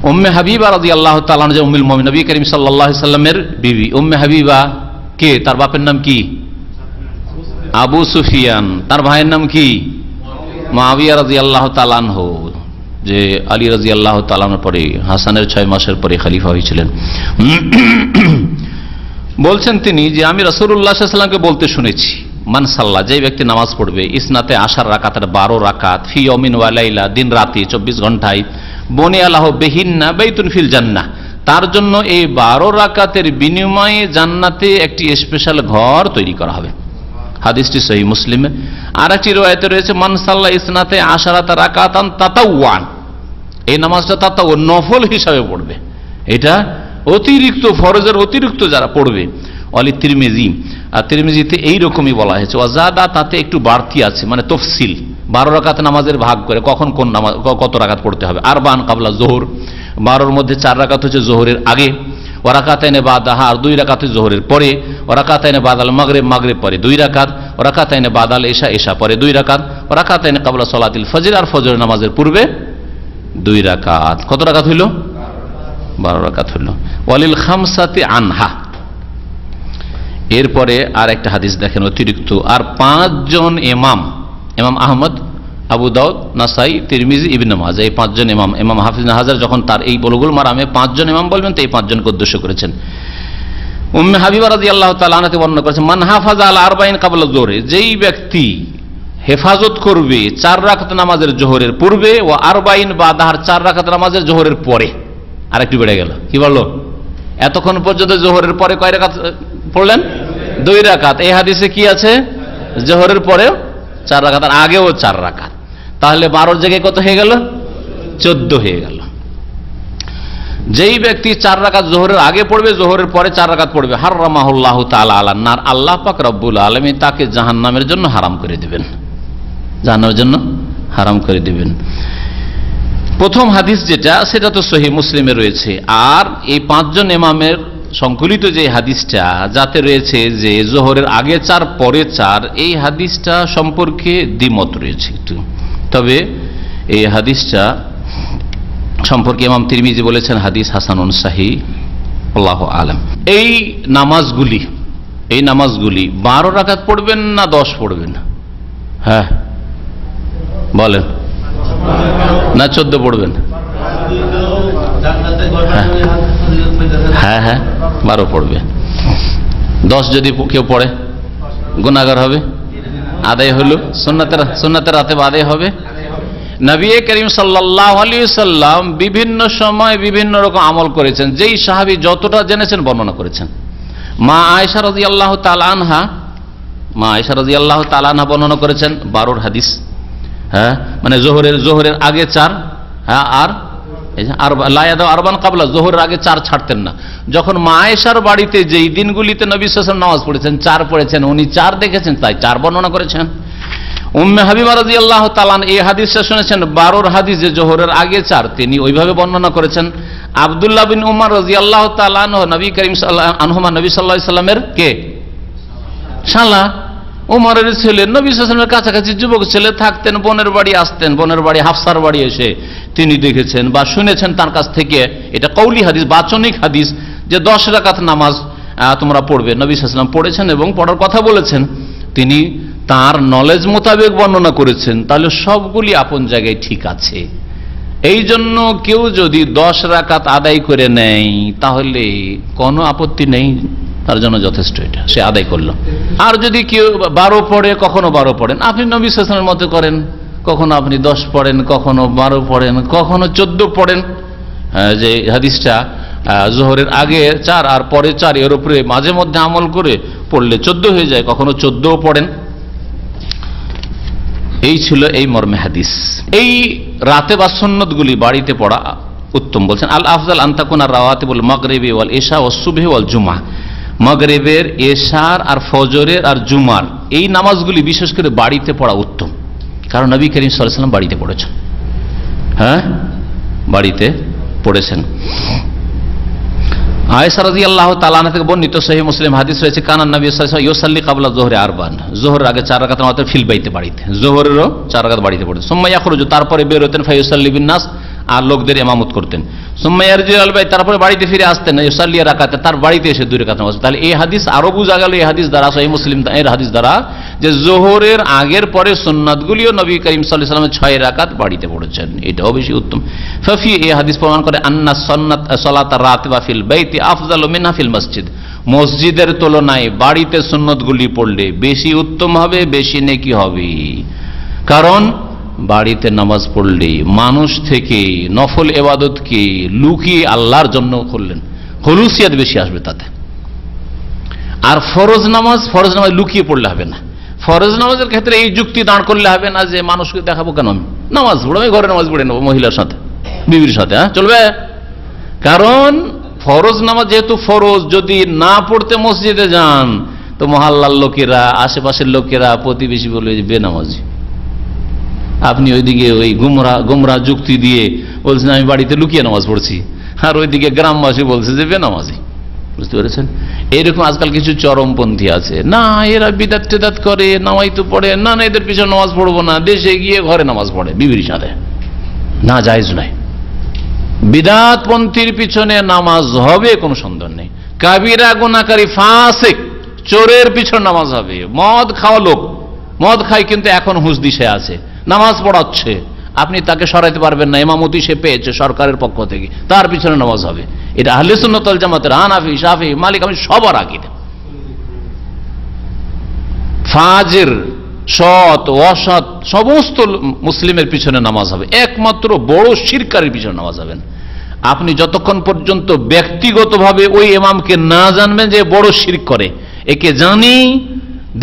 উম্মে হাবিবা রাদিয়াল্লাহু তাআলা আনহা উম্মুল মুমিনিন, নবী করিম সাল্লাল্লাহু আলাইহি সাল্লামের বিবি। উম্মে হাবিবা কে? তার বাপের নাম কি? আবু সুফিয়ান। তার ভাইয়ের নাম কি? মুআবিয়া রাদিয়াল্লাহু তাআলা আনহু, যে আলী রাদিয়াল্লাহু তাআলা আনহুর পরে হাসানের 6 মাসের পরে খলিফা হয়েছিলেন। বলছেন তিনি যে আমি রাসূলুল্লাহ সাল্লাল্লাহু আলাইহি ওয়াসাল্লামকে বলতে শুনেছি, মান সাল্লা, যে ব্যক্তি নামাজ পড়বে, ইসনাতে 10 রাকাতের 12 রাকাত, ফি ইয়াউমিন ওয়া লাইলা, দিন রাতে 24 ঘন্টায়, বনিয়া লাহু বিহিন্না বাইতুন ফিল জান্নাহ, তার জন্য এই 12 রাকাতের বিনিময়ে জান্নাতে একটি স্পেশাল ঘর তৈরি করা হবে। হাদিসটি সহিহ মুসলিমে। আর একটি riwayate রয়েছে মান সাল্লা ইসনাতে 10 রাকাতান তাতাওয়ান, এই নামাজটা তাতাওয়া নফল হিসাবে পড়বে, এটা অতিরিক্ত, ফরজের অতিরিক্ত যারা পড়বে। অলি তিরমিজি, আর তিরমিজিতে এইরকমই বলা হয়েছে, ওয়াজাদা, তাতে একটু বাড়তি আছে, মানে তফসিল, 12 রাকাত নামাজের ভাগ করে কখন কোন নামাজ কত রাকাত পড়তে হবে। আরবান কাবলা জোহর, 12-র মধ্যে 4 রাকাত হচ্ছে জোহরের আগে, ওয়ারাকাতাইনে বাদাহা, আর 2 রাকাত জোহরের পরে, ওয়ারাকাতাইনে বাদাল মাগরিব, মাগরিব পরে 2 রাকাত, ওয়ারাকাতাইনে বাদাল ইশা, ইশা পরে 2 রাকাত, ওয়ারাকাতাইনে কাবলা সালাতিল ফজর, আর ফজর নামাজের পূর্বে 2 রাকাত। কত রাকাত হইল? 12 রাকাত হলো। ওয়ালিল খামসাতি আনহা, এরপরে আর একটা হাদিস দেখেন অতিরিক্ত, আর 5 জন ইমাম, ইমাম আহমদ, আবু দাউদ, নাসাই, তিরমিজি, ইবনে মাজাহ, এই 5 জন ইমাম, ইমাম হাফিজ ইবনে হাজার যখন তার এই বুলুগুল মারামে 5 জন ইমাম বলবেন তো এই 5 জনকে উদ্দেশ্য করেছেন। উম্মে হাবিবা রাদিয়াল্লাহু তাআলা আনহা বর্ণনা করেছেন, মান হাফাজা আলা 40 ক্বাবলা যোহরে, যেই ব্যক্তি হেফাজত করবে 4 রাকাত নামাজের জোহরের পূর্বে, ও 40 বাদাহার 4 রাকাত নামাজের জোহরের পরে, আরেকটু বেড়ে গেল, কি বললো? এতক্ষণ পর্যন্ত জোহরের পরে কয় রাকাত পড়লেন? 2 রাকাত। এই হাদিসে কি আছে? জোহরের পরেও 4 রাকাত, আর আগেও 4 রাকাত, তাহলে 12 জায়গায় কত হয়ে গেল? 14 হয়ে গেল। যেই ব্যক্তি 4 রাকাত জোহরের আগে পড়বে, জোহরের পরে 4 রাকাত পড়বে, হারামাহুল্লাহু তাআলা আলান নার, আল্লাহ পাক রব্বুল আলামিন তাকে জাহান্নামের জন্য হারাম করে দিবেন, জাহান্নামের জন্য হারাম করে দিবেন। প্রথম হাদিস যেটা, সেটা তো সহিহ মুসলিমে রয়েছে। আর এই 5 জন ইমামের সংকলিত যে হাদিসটা, যাতে রয়েছে যে জোহরের আগে 4 পরে 4, এই হাদিসটা সম্পর্কে দ্বিমত রয়েছে একটু। তবে এই হাদিসটা সম্পর্কে ইমাম তিরমিজি বলেছেন হাদিস হাসানুন সহিহ, আল্লাহু আলাম। এই নামাজগুলি 12 রাকাত পড়বেন না 10 পড়বেন? হ্যাঁ বলেন, না 14 পড়বেন? হ্যাঁ হ্যাঁ 12 পড়বে। 10 যদি কেউ পড়ে গুনাহগার হবে, আদায় হলো, সুন্নাতের রাতে আদায় হবে। নবী করিম সাল্লাল্লাহু আলাইহি সাল্লাম বিভিন্ন সময় বিভিন্ন রকম আমল করেছেন, যেই সাহাবী যতটা জেনেছেন বর্ণনা করেছেন। মা আয়েশা রাদিয়াল্লাহু তাআলা আনহা বর্ণনা করেছেন 12 হাদিস। হ্যাঁ, মানে জোহরের আগে 4, হ্যাঁ, আর লায়াদা আরবান কাবলা, জোহরের আগে 4 ছাড়তেন না। যখন মা আয়েশার বাড়িতে যেই দিনগুলিতে নবী সাল্লাল্লাহু আলাইহি ওয়াসাল্লাম নামাজ পড়েছেন 4 পড়েছেন, উনি 4 দেখেছেন, তাই 4 বর্ণনা করেছেন। উম্মে হাবিবা রাদিয়াল্লাহু তাআলা এই হাদিসটা শুনেছেন 12 হাদিস, যে জোহরের আগে 4, তিনি ওইভাবে বর্ণনা করেছেন। আব্দুল্লাহ বিন উমর রাদিয়াল্লাহু তাআলা নবী করিম সাল্লাল্লাহু আলাইহি ওয়াসাল্লামের কে? শালা, উমরের ছেলে, নবী সাল্লাল্লাহু আলাইহি ওয়াসাল্লামের কাছাকাছি যুবক ছেলে, থাকতেন, বোনের বাড়ি আসতেন, বোনের বাড়ি হাফসার বাড়ি এসে তিনি দেখেছেন বা শুনেছেন তার কাছ থেকে। এটা কৌলি হাদিস, বাচনিক হাদিস, যে 10 রাকাত নামাজ তোমরা পড়বে, নবী সাল্লাল্লাহু আলাইহি ওয়াসাল্লাম পড়েছেন এবং পড়ার কথা বলেছেন। তিনি তার নলেজ মোতাবেক বর্ণনা করেছেন, তাহলে সবগুলি আপন জায়গায় ঠিক আছে। এই জন্য কেউ যদি 10 রাকাত আদায় করে নেয় তাহলে কোনো আপত্তি নেই, তার জন্য যথেষ্ট, এটা সে আদায় করলো। আর যদি কেউ 12 পড়ে, কখনো 12 পড়েন, আপনি নবী সাল্লাল্লাহু আলাইহি ওয়াসাল্লামের মতো করেন, কখনো আপনি 10 পড়েন, কখনো 12 পড়েন, কখনো 14 পড়েন। যে হাদিসটা জোহরের আগে 4 আর পরে 4, এর উপরে মাঝে মধ্যে আমল করে পড়লে 14 হয়ে যায়, কখনো 14 পড়েন। এই ছিল এই মর্মে হাদিস। এই রাতে বা সুন্নতগুলি বাড়িতে পড়া উত্তম। বলছেন আল আফজাল আনতাকুনা রাওয়াতিবুল মাগরিবি ওয়াল ইশা ওয়াস সুবহি ওয়াল জুমআ, মাগরিবের, এশার আর ফজরের আর জুমার এই নামাজগুলি বিশেষ করে বাড়িতে পড়া উত্তম, কারণ নবী করিম সাল্লাল্লাহু আলাইহি ওয়াসাল্লাম বাড়িতে পড়েছেন। হ্যাঁ, বাড়িতে পড়েছেন। আয়েশা রাদিয়াল্লাহু তাআলা আনহা থেকে বর্ণিত সহিহ মুসলিম হাদিস রয়েছে, কানা নবী সাল্লাল্লাহু আলাইহি ওয়াসাল্লাম ইউসাল্লি ক্বাবলা যুহরি আরবান, যোহরের আগে 4 রাকাত নামাজ ফিল বাইতে, বাড়িতে, যোহরেরও 4 রাকাত বাড়িতে পড়তেন। সুম্মা ইয়াখরুজু, তারপরে বের হতেন, ফায়ুসাল্লি বিন নাস, আর লোকদের ইমামত করতেন। সুম্মা ইয়ারজিউ আল বাইত, তারপরে বাড়িতে ফিরে আসতেন, ইউসাল্লি রাকাতে, তার বাড়িতে এসে 2 রাকাত নামাজ। তাহলে এই হাদিস আরো বোঝা গেল, এই হাদিস দ্বারা, সহিহ মুসলিম এর হাদিস দ্বারা, যে যোহরের আগের পরে সুন্নাতগুলিও নবী করিম সাল্লাল্লাহু আলাইহি ওয়াসাল্লাম 6 রাকাত বাড়িতে পড়েছেন, এটাও বেশি উত্তম। ফাফি, এই হাদিস প্রমাণ করে আন্না সালাত রাতিবা ফিল বাইতি আফজালু মিনহা ফিল মসজিদ, মসজিদের তুলনায় বাড়িতে সুন্নতগুলি পড়লে বেশি উত্তম হবে, বেশি নেকি হবে। কারণ বাড়িতে নামাজ পড়লে মানুষ থেকে নফল ইবাদতকে লুকিয়ে আল্লাহর জন্য করলেন, হুলুসিয়াত বেশি আসবে তাতে। আর ফরজ নামাজ লুকিয়ে পড়লে হবে না। ফরজ নামাজের ক্ষেত্রে এই যুক্তি দাঁড় করলে হবে না যে মানুষকে দেখাবো কেন, আমি নামাজ পড়বো, আমি ঘরে নামাজ পড়ে নেবো মহিলার সাথে, বিবির সাথে, হ্যাঁ চলবে। কারণ ফরজ নামাজ যেহেতু ফরজ, যদি না পড়তে মসজিদে যান তো মহল্লার লোকেরা, আশেপাশের লোকেরা, প্রতিবেশী বলবে যে বেনামাজি। আপনি ওইদিকে ওই গুমরা যুক্তি দিয়ে বলছেন আমি বাড়িতে লুকিয়ে নামাজ পড়ছি, আর ওইদিকে গ্রামবাসী বলছে যে বেনামাজি। বুঝতে পেরেছেন? এইরকম আজকাল কিছু চরমপন্থী আছে, না এরা বিদাত টেদাত করে, নামাই তো পড়ে না, না এদের পিছনে নামাজ পড়বো না, দেশে গিয়ে ঘরে নামাজ পড়ে বিবির সাথে, না জায়েজ নয়। বিদআতপন্থীর পিছনে নামাজ হবে, কোনো সন্দেহ নেই। কাবিরা গুনাহকারী ফাসিক চোরের পিছনে নামাজ হবে। মদ খাওয়া লোক মদ খায় কিন্তু এখন হুঁশ দিশে আছে, নামাজ পড়াচ্ছে, আপনি তাকে সরাইতে পারবেন না, ইমামতি সে পেয়েছে সরকারের পক্ষ থেকে, তার পিছনে নামাজ হবে। এটা আহলে সুন্নাত ওয়াল জামাতের হানাফি, শাফি, মালিক, আমি সবার আকীদা। ফাজির, সৎ, অসৎ সমস্ত মুসলিমের পিছনে নামাজ হবে, একমাত্র বড় শিরকারের পিছনে নামাজ হবেন। আপনি যতক্ষণ পর্যন্ত ব্যক্তিগতভাবে ওই ইমামকে না জানবেন যে বড় শিরক করে, একে জানি,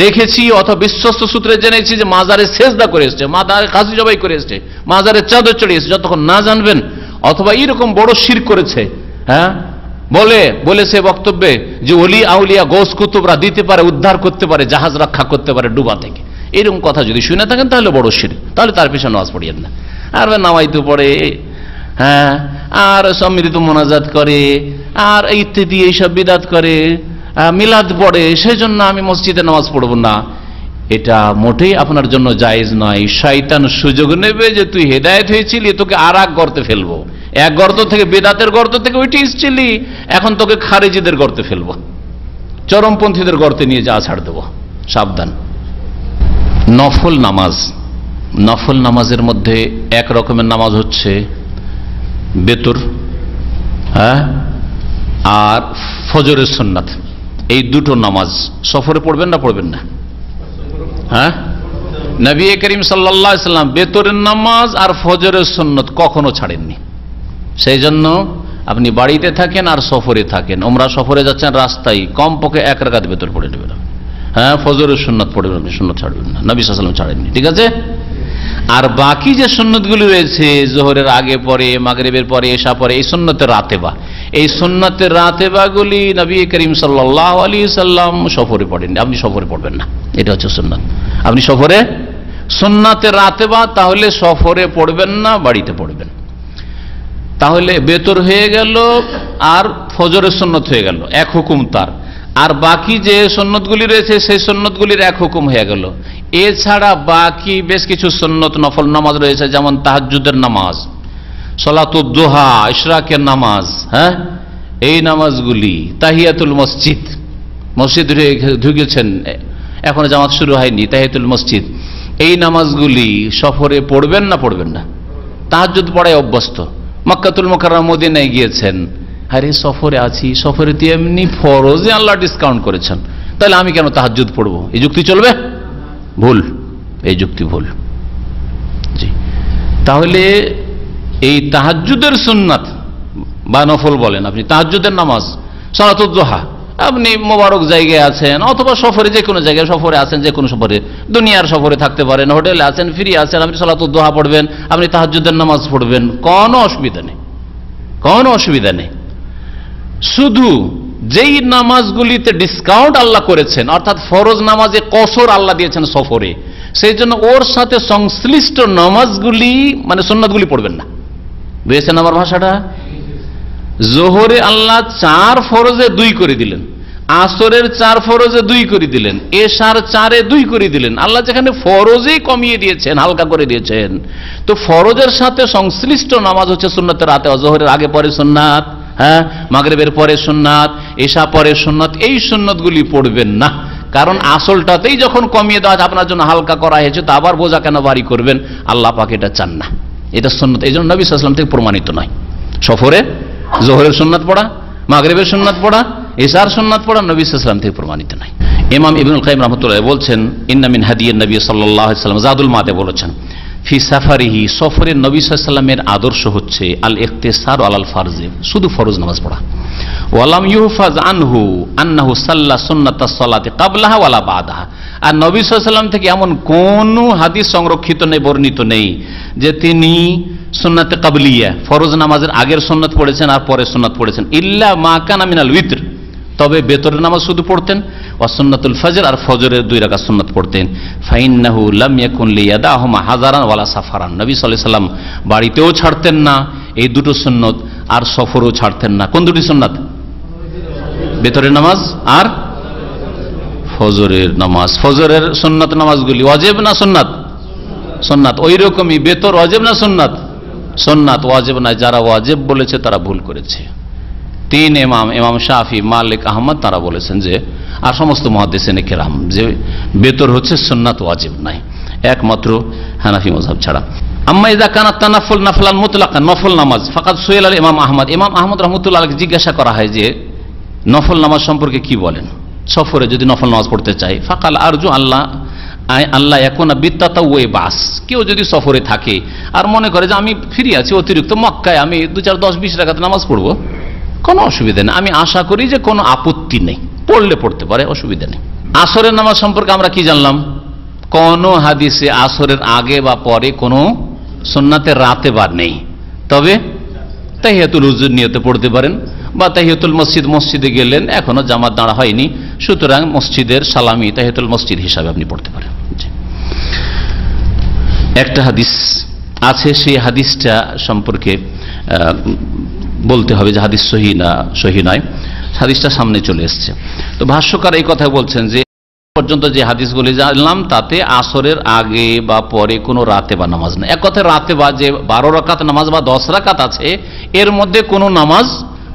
দেখেছি অথবা বিশ্বস্ত সূত্রে জেনেছি যে মাজারে সেজদা করে এসছে, মাজারে খাসি জবাই করে এসছে, মাজারে চাদর চড়ে এসছে, যতক্ষণ না জানবেন, অথবা এরকম বড় শিরক করেছে, হ্যাঁ বলেছে বক্তব্যে যে ওলি আউলিয়া গৌস কুতুবরা দিতে পারে, উদ্ধার করতে পারে, জাহাজ রক্ষা করতে পারে ডুবা থেকে, এরকম কথা যদি শুনে থাকেন তাহলে বড় শিরক, তাহলে তার পিছনে নামাজ পড়িয়েন না। আর নামাইতে পড়ে, হ্যাঁ, আর সম্মিলিত মোনাজাত করে, আর ইত্যাদি এইসব বিদাত করে, মিলাদ পড়ে, সেই জন্য আমি মসজিদে নামাজ পড়ব না, এটা মোটেই আপনার জন্য জায়েজ নয়। শয়তান সুযোগ নেবে যে তুই হেদায়েত হয়েছিলি, তোকে আর এক গর্তে ফেলবো, এক গর্ত থেকে, বেদাতের গর্ত থেকে ওইটি এসেছিলি, এখন তোকে খারেজিদের গর্তে ফেলবো, চরমপন্থীদের গর্তে নিয়ে যা ছাড় দেবো, সাবধান। নফল নামাজ, নফল নামাজের মধ্যে এক রকমের নামাজ হচ্ছে বেতর, হ্যাঁ, আর ফজরের সুন্নাত। এই দুটো নামাজ সফরে পড়বেন না পড়বেন না? হ্যাঁ, নবী করিম সাল্লাল্লাহু আলাইহি সাল্লাম বেতরের নামাজ আর ফজরের সুন্নাত কখনো ছাড়েননি। সেই জন্য আপনি বাড়িতে থাকেন আর সফরে থাকেন, ওমরা সফরে যাচ্ছেন, রাস্তায় কমপক্ষে এক রাকাত বেতর পড়ে নেবেন, হ্যাঁ, ফজরের সুন্নাত পড়বেন, আপনি সুন্নাত ছাড়বেন না, নবী সাল্লাল্লাহু আলাইহি ওয়াসাল্লাম ছাড়েননি, ঠিক আছে? আর বাকি যে সুন্নতগুলি রয়েছে, জোহরের আগে পরে, মাগরিবের পরে, এশা পরে, এই সুন্নতের রাতেবা, এই সুন্নতের রাতেবাগুলি নবী করিম সাল্লাল্লাহু আলাইহি সাল্লাম সফরে পড়েন, আপনি সফরে পড়বেন না, এটা হচ্ছে সুন্নাত। আপনি সফরে সুন্নাতের রাতেবা তাহলে সফরে পড়বেন না, বাড়িতে পড়বেন। তাহলে বেতর হয়ে গেল আর ফজরের সুন্নত হয়ে গেল, এক হুকুম তার। আর বাকি যে সুন্নতগুলি রয়েছে সেই সুন্নতগুলির এক হুকুম হয়ে গেল। এছাড়া বাকি বেশ কিছু সুন্নত নফল নামাজ রয়েছে, যেমন তাহাজ্জুদের নামাজ, সালাতুদ দুহা, ইশরাকের নামাজ, হ্যাঁ, এই নামাজগুলি, তাহিয়াতুল মসজিদ, মসজিদ ঢুকেছেন, এখনো জামাত শুরু হয়নি, তাহিয়াতুল মসজিদ, এই নামাজগুলি সফরে পড়বেন না পড়বেন না? তাহাজ্জুদ পড়ায় অভ্যস্ত, মক্কাতুল মুকাররমা মদিনায় গিয়েছেন, আরে সফরে আছি, সফরে তো এমনি ফরজে আল্লাহ ডিসকাউন্ট করেছেন, তাহলে আমি কেন তাহাজ্জুদ পড়বো? এই যুক্তি চলবে? ভুল, এই যুক্তি ভুল। জি, তাহলে এই তাহাজ্জুদের সুন্নাত বা নফল বলেন আপনি, তাহাজ্জুদের নামাজ, সালাতুদ দুহা, আপনি মোবারক জায়গায় আছেন অথবা সফরে, যে কোনো জায়গায় সফরে আছেন, যে কোনো সফরে, দুনিয়ার সফরে থাকতে পারেন, হোটেলে আছেন, ফ্রি আছেন, আপনি সালাতুদ দুহা পড়বেন, আপনি তাহাজ্জুদের নামাজ পড়বেন, কোনো অসুবিধা নেই, কোনো অসুবিধা নেই। শুধু যেই নামাজগুলিতে ডিসকাউন্ট আল্লাহ করেছেন, অর্থাৎ ফরজ নামাজে কসর আল্লাহ দিয়েছেন সফরে, সেই জন্য ওর সাথে সংশ্লিষ্ট নামাজগুলি মানে সুন্নাতগুলি পড়বেন না। বুঝেছেন আমার ভাষাটা? জোহরে আল্লাহ 4 ফরজে 2 করে দিলেন, আসরের 4 ফরজে 2 করে দিলেন, এশার 4-এ 2 করে দিলেন। আল্লাহ যেখানে ফরজেই কমিয়ে দিয়েছেন, হালকা করে দিয়েছেন, তো ফরজের সাথে সংশ্লিষ্ট নামাজ হচ্ছে সুন্নাতের রাতে, জোহরের আগে পরে সুন্নাত, হ্যাঁ, মাগরিবের পরে সুন্নাত, এশা পরে সুন্নাত, এই সুন্নাতগুলি পড়বেন না। কারণ আসলটাতেই যখন কমিয়ে দেওয়া আপনার জন্য হালকা করা হয়েছে, তো আবার বোঝা কেন ভারী করবেন? আল্লাহ পাক এটা চান না, এটা সুন্নাত, এই জন্য নবী সাল্লাল্লাহু আলাইহি ওয়াসাল্লাম থেকে প্রমাণিত নয়। সফরে জোহরের সুন্নাত পড়া, মাগরিবের সুন্নাত পড়া, এশার সুন্নাত পড়া নবী সাল্লাল্লাহু আলাইহি ওয়াসাল্লাম থেকে প্রমাণিত নয়। ইমাম ইবনুল কাইয়িম রাহমাতুল্লাহ বলছেন, ইন্না মিন হাদিয়িন নবী সাল্লাল্লাহু আলাইহি ওয়াসাল্লাম, জাদুল মাদে বলেছেন, ফি সাফারিহি, সফরের নবী সাল্লাল্লাহু আলাইহি ওয়াসাল্লামের আদর্শ হচ্ছে আল ইখতিসার আলাল ফারজে, শুধু ফরজ নামাজ পড়া। ওয়ালাম ইউহফাজ আনহু আন্নাহু সাল্লা সুন্নাতাস সালাতি ক্বাবলাহা ওয়ালা বাদাহা, আর নবী সাল্লাল্লাহু আলাইহি ওয়াসাল্লাম থেকে এমন কোন হাদিস সংরক্ষিত নেই, বর্ণিত নেই যে তিনি সুন্নাতে কাবলিয়া, ফরজ নামাজের আগের সুন্নাত পড়েছেন আর পরের সুন্নাত পড়েছেন, ইল্লা মা কানা মিনাল উইতর, তবে বেতরের নামাজ শুধু পড়তেন, ওয়া সুন্নাতুল ফজর, আর ফজরের 2 রাকাত সুন্নাত পড়তেন। ফাইন্নাহু লাম ইয়াকুন লিয়াদাহুমা হাজারান ওয়ালা সাফারান, নবী সাল্লাল্লাহু আলাইহি ওয়াসাল্লাম বাড়িতেও ছাড়তেন না এই দুটো সুন্নাত, আর সফরও ছাড়তেন না। কোন দুটি সুন্নাত? বেতরের নামাজ আর ফজরের নামাজ। ফজরের সুন্নাত নামাজগুলি ওয়াজিব না সুন্নাত? সুন্নাত। ওই রকমই বেতর ওয়াজিব না সুন্নাত? সুন্নাত, ওয়াজিব নয়। যারা ওয়াজিব বলেছে তারা ভুল করেছে। তিন ইমাম শাফি, মালিক, আহমদ তারা বলেছেন যে, আর সমস্ত মুহাদ্দিসিনে কেরাম, যে বেতর হচ্ছে সুন্নাত, ওয়াজিব নাই, একমাত্র হানাফি মাযহাব ছাড়া। আম্মা ইযা কানাত তানাফুল নাফলান মুতলাকান, নফল নামাজ, ফাকাদ সুইল আল ইমাম আহমদ, ইমাম আহমদ রাহমাতুল্লাহ আলাইহি জিজ্ঞাসা করা হয় যে নফল নামাজ সম্পর্কে কি বলেন, সফরে যদি নফল নামাজ পড়তে চাই। ফাকাল আরজু আল্লাহ ইয়াকুনা বিতাতাওয়ি বাস, কেউ যদি সফরে থাকে আর মনে করে যে আমি ফ্রি আছি, অতিরিক্ত মক্কায় আমি 2-4-10-20 রাকাত নামাজ পড়বো, কোনো অসুবিধা নেই। আমি আশা করি যে কোনো আপত্তি নেই, পড়লে পড়তে পারে, অসুবিধা নেই। আসরের নামাজ সম্পর্কে আমরা কি জানলাম? কোন হাদিসে আসরের আগে বা পরে কোনো সুন্নাতের রাতে বা নেই। তবে তাহিয়াতুল উযুর নিয়তে পড়তে পারেন, বা তাহিয়াতুল মসজিদে গেলেন, এখনো জামাত দাঁড়া হয়নি, সুতরাং মসজিদের সালামি তাহিয়াতুল মসজিদ হিসাবে আপনি পড়তে পারেন। একটা হাদিস আছে, সেই হাদিসটা সম্পর্কে বলতে হবে যে হাদিস সহি নয়, হাদিসটা সামনে চলে এসছে। তো ভাষ্যকার এই কথা বলছেন যে পর্যন্ত যে হাদিসগুলি জানলাম তাতে আসরের আগে বা পরে কোনো রাতে বা নামাজ নেই। এক কথায় রাতে বা যে 12 রাকাত নামাজ বা 10 রাকাত আছে, এর মধ্যে কোনো নামাজ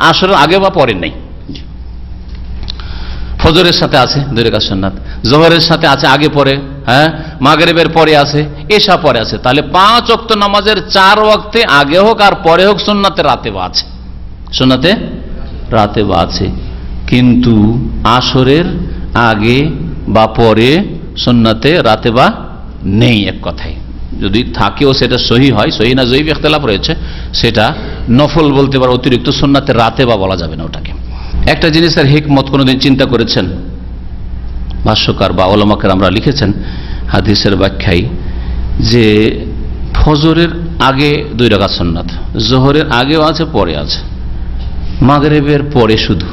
আসরের আগে বা পরে নেই। ফজরের সাথে আছে 2 রাকাত সুন্নাত, জোহরের সাথে আছে আগে পরে, হ্যাঁ, মাগরিবের পরে আছে, এশা পরে আছে। তাহলে 5 ওয়াক্ত নামাজের 4 ওয়াক্তে আগে হোক আর পরে হোক সুন্নাতে রাতেবা আছে, সুন্নাতে রাতেবা আছে। কিন্তু আসরের আগে বা পরে সুন্নাতে রাতেবা নেই। এক কথায় যদি থাকেও সেটা সহি হয়, সহি না জয়ীফ ইখতিলাফ রয়েছে, সেটা নফল বলতে পারে, অতিরিক্ত সুন্নাতে রাতেবা বলা যাবে না ওটাকে। একটা জিনিসের হিকমত কোনোদিন চিন্তা করেছেন ভাষ্যকার বা উলামা কেরামরা লিখেছেন হাদিসের ব্যাখ্যায়, যে ফজরের আগে 2 রাকাত সুন্নাত, জোহরের আগেও আছে পরে আছে, মাগরিবের পরে শুধু,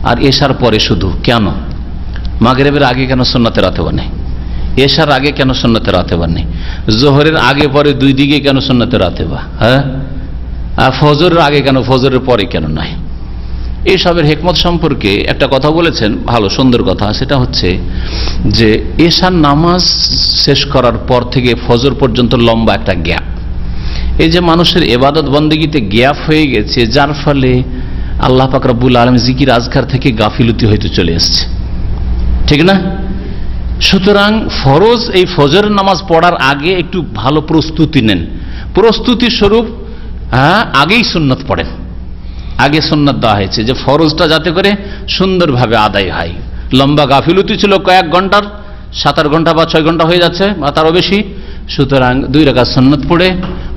আর এশার পরে শুধু। কেন মাগরিবের আগে কেন সুন্নাতে রাতেবা নেই? এশার আগে কেন সুন্নাতে রাতেবা নেই? জোহরের আগে পরে 2 দিকে কেন সুন্নাতে রাতেবা? হ্যাঁ, আর ফজরের আগে কেন, ফজরের পরে কেন নাই? এইসবের হিকমত সম্পর্কে একটা কথা বলেছেন, ভালো সুন্দর কথা। সেটা হচ্ছে যে এশার নামাজ শেষ করার পর থেকে ফজর পর্যন্ত লম্বা একটা গ্যাপ, এই যে মানুষের ইবাদত বন্দেগীতে গ্যাপ হয়ে গেছে, যার ফলে আল্লাহ পাক রব্বুল আলামিন জিকির আজকার থেকে গাফিলতি হইতে চলে এসছে, ঠিক না? সুতরাং ফরজ এই ফজরের নামাজ পড়ার আগে একটু ভালো প্রস্তুতি নেন, প্রস্তুতি স্বরূপ আগেই সুন্নত পড়েন। আগে সুন্নত দেওয়া হয়েছে যে ফরজটা যাতে করে সুন্দরভাবে আদায় হয়। লম্বা গাফিলতি ছিল কয়েক ঘন্টার, 7-8 ঘন্টা বা 6 ঘন্টা হয়ে যাচ্ছে বা তারও বেশি। সুতরাং 2 রাকাত সুন্নত পড়ে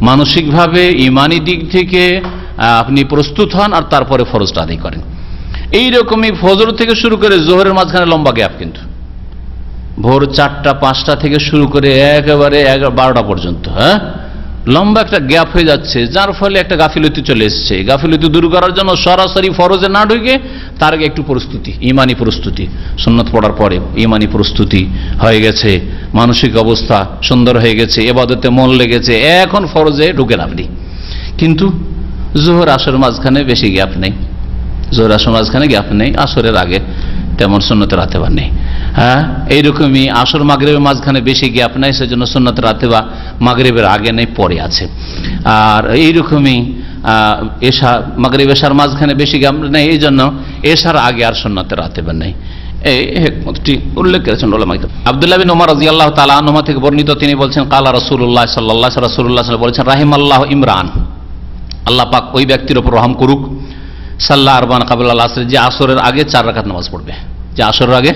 মানসিকভাবে ইমানি দিক থেকে আপনি প্রস্তুত হন, আর তারপরে ফরজটা আদায় করেন। এইরকমই ফজর থেকে শুরু করে জোহরের মাঝখানে লম্বা গ্যাপ, কিন্তু ভোর 4টা-5টা থেকে শুরু করে একেবারে 12টা পর্যন্ত, হ্যাঁ, লম্বা একটা গ্যাপ হয়ে যাচ্ছে, যার ফলে একটা গাফিলতি চলে এসছে। গাফিলতি দূর করার জন্য সরাসরি ফরজে না ঢুকে তার আগে একটু প্রস্তুতি, ইমানি প্রস্তুতি, সুন্নত পড়ার পরে ইমানি প্রস্তুতি হয়ে গেছে, মানসিক অবস্থা সুন্দর হয়ে গেছে, ইবাদতে মন লেগেছে, এখন ফরজে ঢুকেন আপনি। কিন্তু জোহর আসর মাঝখানে বেশি গ্যাপ নেই, জোহর আসর মাঝখানে গ্যাপ নেই, আসরের আগে তেমন সুন্নতে রাতেবা নেই। হ্যাঁ, এইরকমই আসর মাগরিবের মাঝখানে বেশি গ্যাপ নেই, সেজন্য সুন্নতে রাতেবা মাগরিবের আগে নেই, পরে আছে। আর এইরকমই এশা মাগরিব এশার মাঝখানে বেশি গ্যাপ নেই, এই জন্য এশার আগে আর সুন্নতে রাতেবা নেই। এই হিকমতটি উল্লেখ করেছেন উলামা। আব্দুল্লাহ বিন ওমর রাদিয়াল্লাহু তাআলা আনহু থেকে বর্ণিত, তিনি বলছেন কালা রাসূলুল্লাহ সাল্লাল্লাহু আলাইহি ওয়াসাল্লাম বলেছেন, রাহিমাল্লাহু ইমরান, আল্লাহ পাক ওই ব্যক্তির উপর রহম করুক, সাল্লা আরবান কাবলা আল আসর, যে আসরের আগে 4 রাকাত নামাজ পড়বে, যে আসরের আগে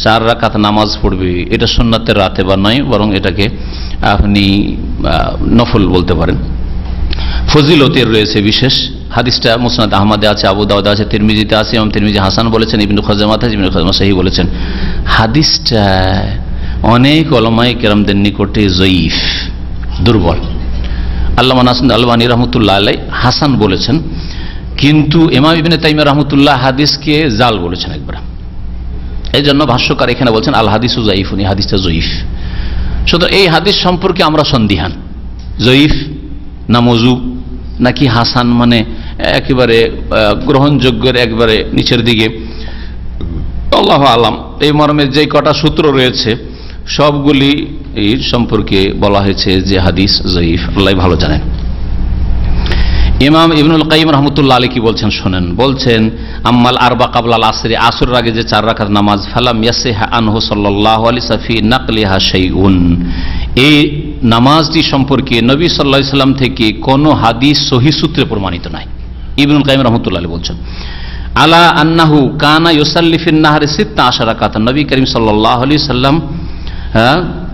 4 রাকাত নামাজ পড়বে। এটা সুন্নাতের রাতে বা নয়, বরং এটাকে আপনি নফল বলতে পারেন। ফজিলতের রয়েছে বিশেষ, হাদিসটা মুসনাদ আহমদে আছে, আবু দাউদে আছে, তিরমিজিতে আছে, ইমাম তিরমিজি হাসান বলেছেন, ইবনে খুজাইমাতে ইবনে খুজাইমা সহিহ বলেছেন। হাদিসটা অনেক উলামায়ে কেরামদের নিকটে জয়ীফ, দুর্বল। আল্লামা নাসির আলবানী রহমতুল্লাহ আলাইহি হাসান বলেছেন, কিন্তু ইমাম ইবনে তাইমিয়া রহমতুল্লাহ হাদিসকে জাল বলেছেন একবার। এই জন্য ভাষ্যকার এখানে বলছেন আল হাদিসু যায়িফুন, এই হাদিসটা জয়ীফ। সুতরাং এই হাদিস সম্পর্কে আমরা সন্দিহান, জয়ীফ না মজু নাকি হাসান, মানে একেবারে গ্রহণযোগ্যের একবারে নিচের দিকে, আল্লাহু আলাম। এই মর্মে যে কটা সূত্র রয়েছে সবগুলি এই সম্পর্কে বলা হয়েছে যে হাদিস জয়ীফ, আল্লাহ ভালো জানেন। ইমাম ইবনুল কাইয়িম রাহমাতুল্লাহ আলাইহি কি বলছেন শোনেন, বলছেন আম্মাল আরবা কাবলাল আসরি, আসরের আগে যে 4 রাকাত নামাজ, ফালাম ইয়াসিহা আনহু সাল্লাল্লাহু আলাইহি সাফি নাকলিহা শাইউন, এই নামাজটি সম্পর্কে নবী সাল্লাল্লাহু আলাইহি সাল্লাম থেকে কোনো হাদিস সহিহ সূত্রে প্রমাণিত নাই। ইবনুল কাইয়িম রাহমাতুল্লাহ আলাইহি বলছেন আলা আন্নাহু কানা ইউসাল্লি ফিন নাহারি 16 রাকাত, নবী করিম সাল্লাল্লাহু আলাইহি সাল্লাম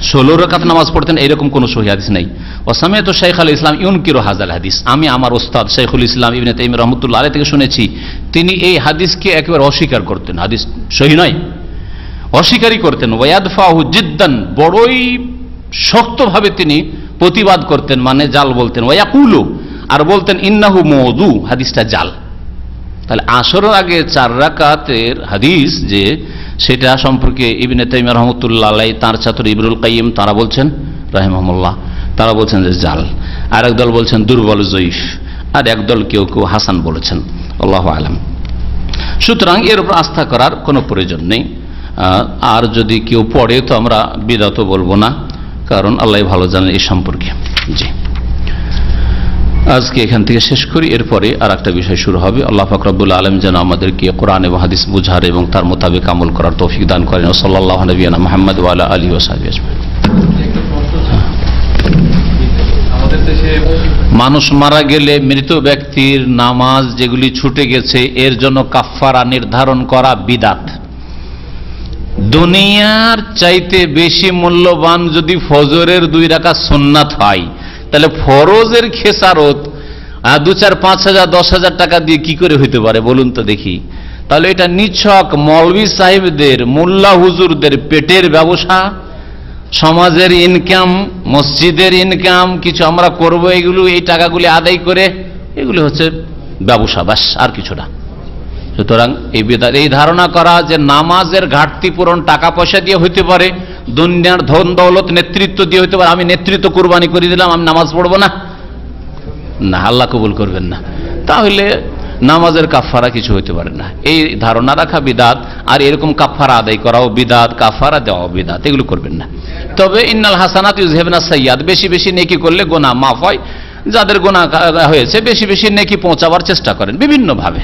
16 রাকাত নামাজ পড়তেন, এরকম কোন সহিহ হাদিস নেই। ওয়াসামিআতু শাইখুল ইসলাম ইউনকিরু হাযাল হাদিস, আমি আমার ওস্তাদ শাইখুল ইসলাম ইবনে তাইমিয়া রাহমাতুল্লাহ আলাইহি থেকে শুনেছি তিনি এই হাদিসকে একেবারে অস্বীকার করতেন, হাদিস সহিহ নয়, অস্বীকারই করতেন। ওয়ায়াদফাহু জিদ্দান, বড়ই শক্তভাবে তিনি প্রতিবাদ করতেন, মানে জাল বলতেন। ওয়ায়াকুলু, আর বলতেন ইন্নাহু মওদু, হাদিসটা জাল। তাহলে আসরের আগে 4 রাকাতের হাদিস যে, সেটা সম্পর্কে ইবনে তাইমিয়া রাহমাতুল্লাহ আলাইহি তার ছাত্র ইবনুল কাইয়িম তারা বলছেন রাহিমাহুল্লাহ, তারা বলছেন যে জাল, আর একদল বলছেন দুর্বল জয়ীফ, আর একদল কেউ কেউ হাসান বলেছেন, আল্লাহু আলাম। সুতরাং এর উপর আস্থা করার কোনো প্রয়োজন নেই। আর যদি কেউ পড়ে তো আমরা বিদআত বলবো না, কারণ আল্লাহ ভালো জানেন এই সম্পর্কে। জি, আজকে এখান থেকে শেষ করি, এরপরে আর একটা বিষয় শুরু হবে। আল্লাহ পাক রব্বুল আলামিন যেন আমাদেরকে কোরআন এবং হাদিস বুঝার এবং তার মোতাবেক আমল করার তৌফিক দান করেন। সাল্লাল্লাহু নবিয়ানা মুহাম্মদ ওয়া আলা আলিহি ওয়া সাহবিহি আজমাইন। মানুষ মারা গেলে মৃত ব্যক্তির নামাজ যেগুলি ছুটে গেছে এর জন্য কাফফারা নির্ধারণ করা বিদআত। দুনিয়ার চাইতে বেশি মূল্যবান যদি ফজরের 2 রাকাত সুন্নাত হয়, তাহলে ফরজের খেসারত 2-4-5,000 10,000 টাকা দিয়ে কি করে হইতে পারে বলুন তো দেখি। তাহলে এটা নিছক মৌলভী সাহেবদের, মোল্লা হুজুরদের পেটের ব্যবসা, সমাজের ইনকাম, মসজিদের ইনকাম, কিছু আমরা করব এগুলো, এই টাকাগুলি আদায় করে, এগুলি হচ্ছে ব্যবসা, বাস, আর কিছু না। সুতরাং এই ধারণা করা যে নামাজের ঘাটতি পূরণ টাকা পয়সা দিয়ে হইতে পারে, দুনিয়ার ধন দৌলত নেতৃত্ব দিয়ে হইতে পারে, আমি নেতৃত্ব কুরবানি করে দিলাম, আমি নামাজ পড়বো না, না, আল্লাহ কবুল করবেন না, তাহলে নামাজের কাফারা কিছু হইতে পারে না। এই ধারণা রাখা বিদআত, আর এরকম কাফারা আদায় করাও বিদআত, কাফারা দেওয়া বিদআত, এগুলো করবেন না। তবে ইন্নাল হাসানাত ইউযহিবুনাস সাইয়্যাত, বেশি বেশি নেকি করলে গুনাহ মাফ হয়। যাদের গুনাহ হয়েছে বেশি বেশি নেকি পৌঁছাবার চেষ্টা করেন বিভিন্নভাবে,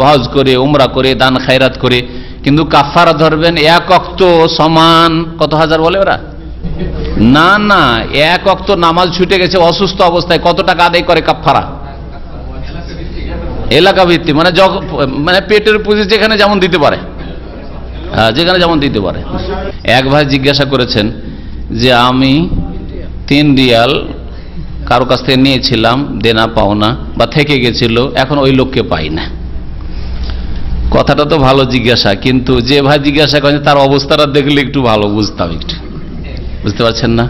হজ করে, উমরা করে, দান খায়রাত করে, কিন্তু কাফারা ধরবেন 1 ওয়াক্ত সমান কত হাজার বলে ওরা, না না, 1 ওয়াক্ত নামাজ ছুটে গেছে অসুস্থ অবস্থায়, কত টাকা আদায় করে কাফারা? এলাকা ভিত্তিক, মানে পেটের পুঁজি যেখানে যেমন দিতে পারে, যেখানে যেমন দিতে পারে। এক ভাই জিজ্ঞাসা করেছেন যে আমি 3 রিয়াল কারো কাছ থেকে নিয়েছিলাম, দেনা পাওনা বা থেকে গেছিল, এখন ওই লোককে পাই না। কথাটা তো ভালো জিজ্ঞাসা, কিন্তু যে ভাই জিজ্ঞাসা করেন তার অবস্থাটা দেখলে একটু ভালো বুঝতাম, একটু বুঝতে পারছেন না?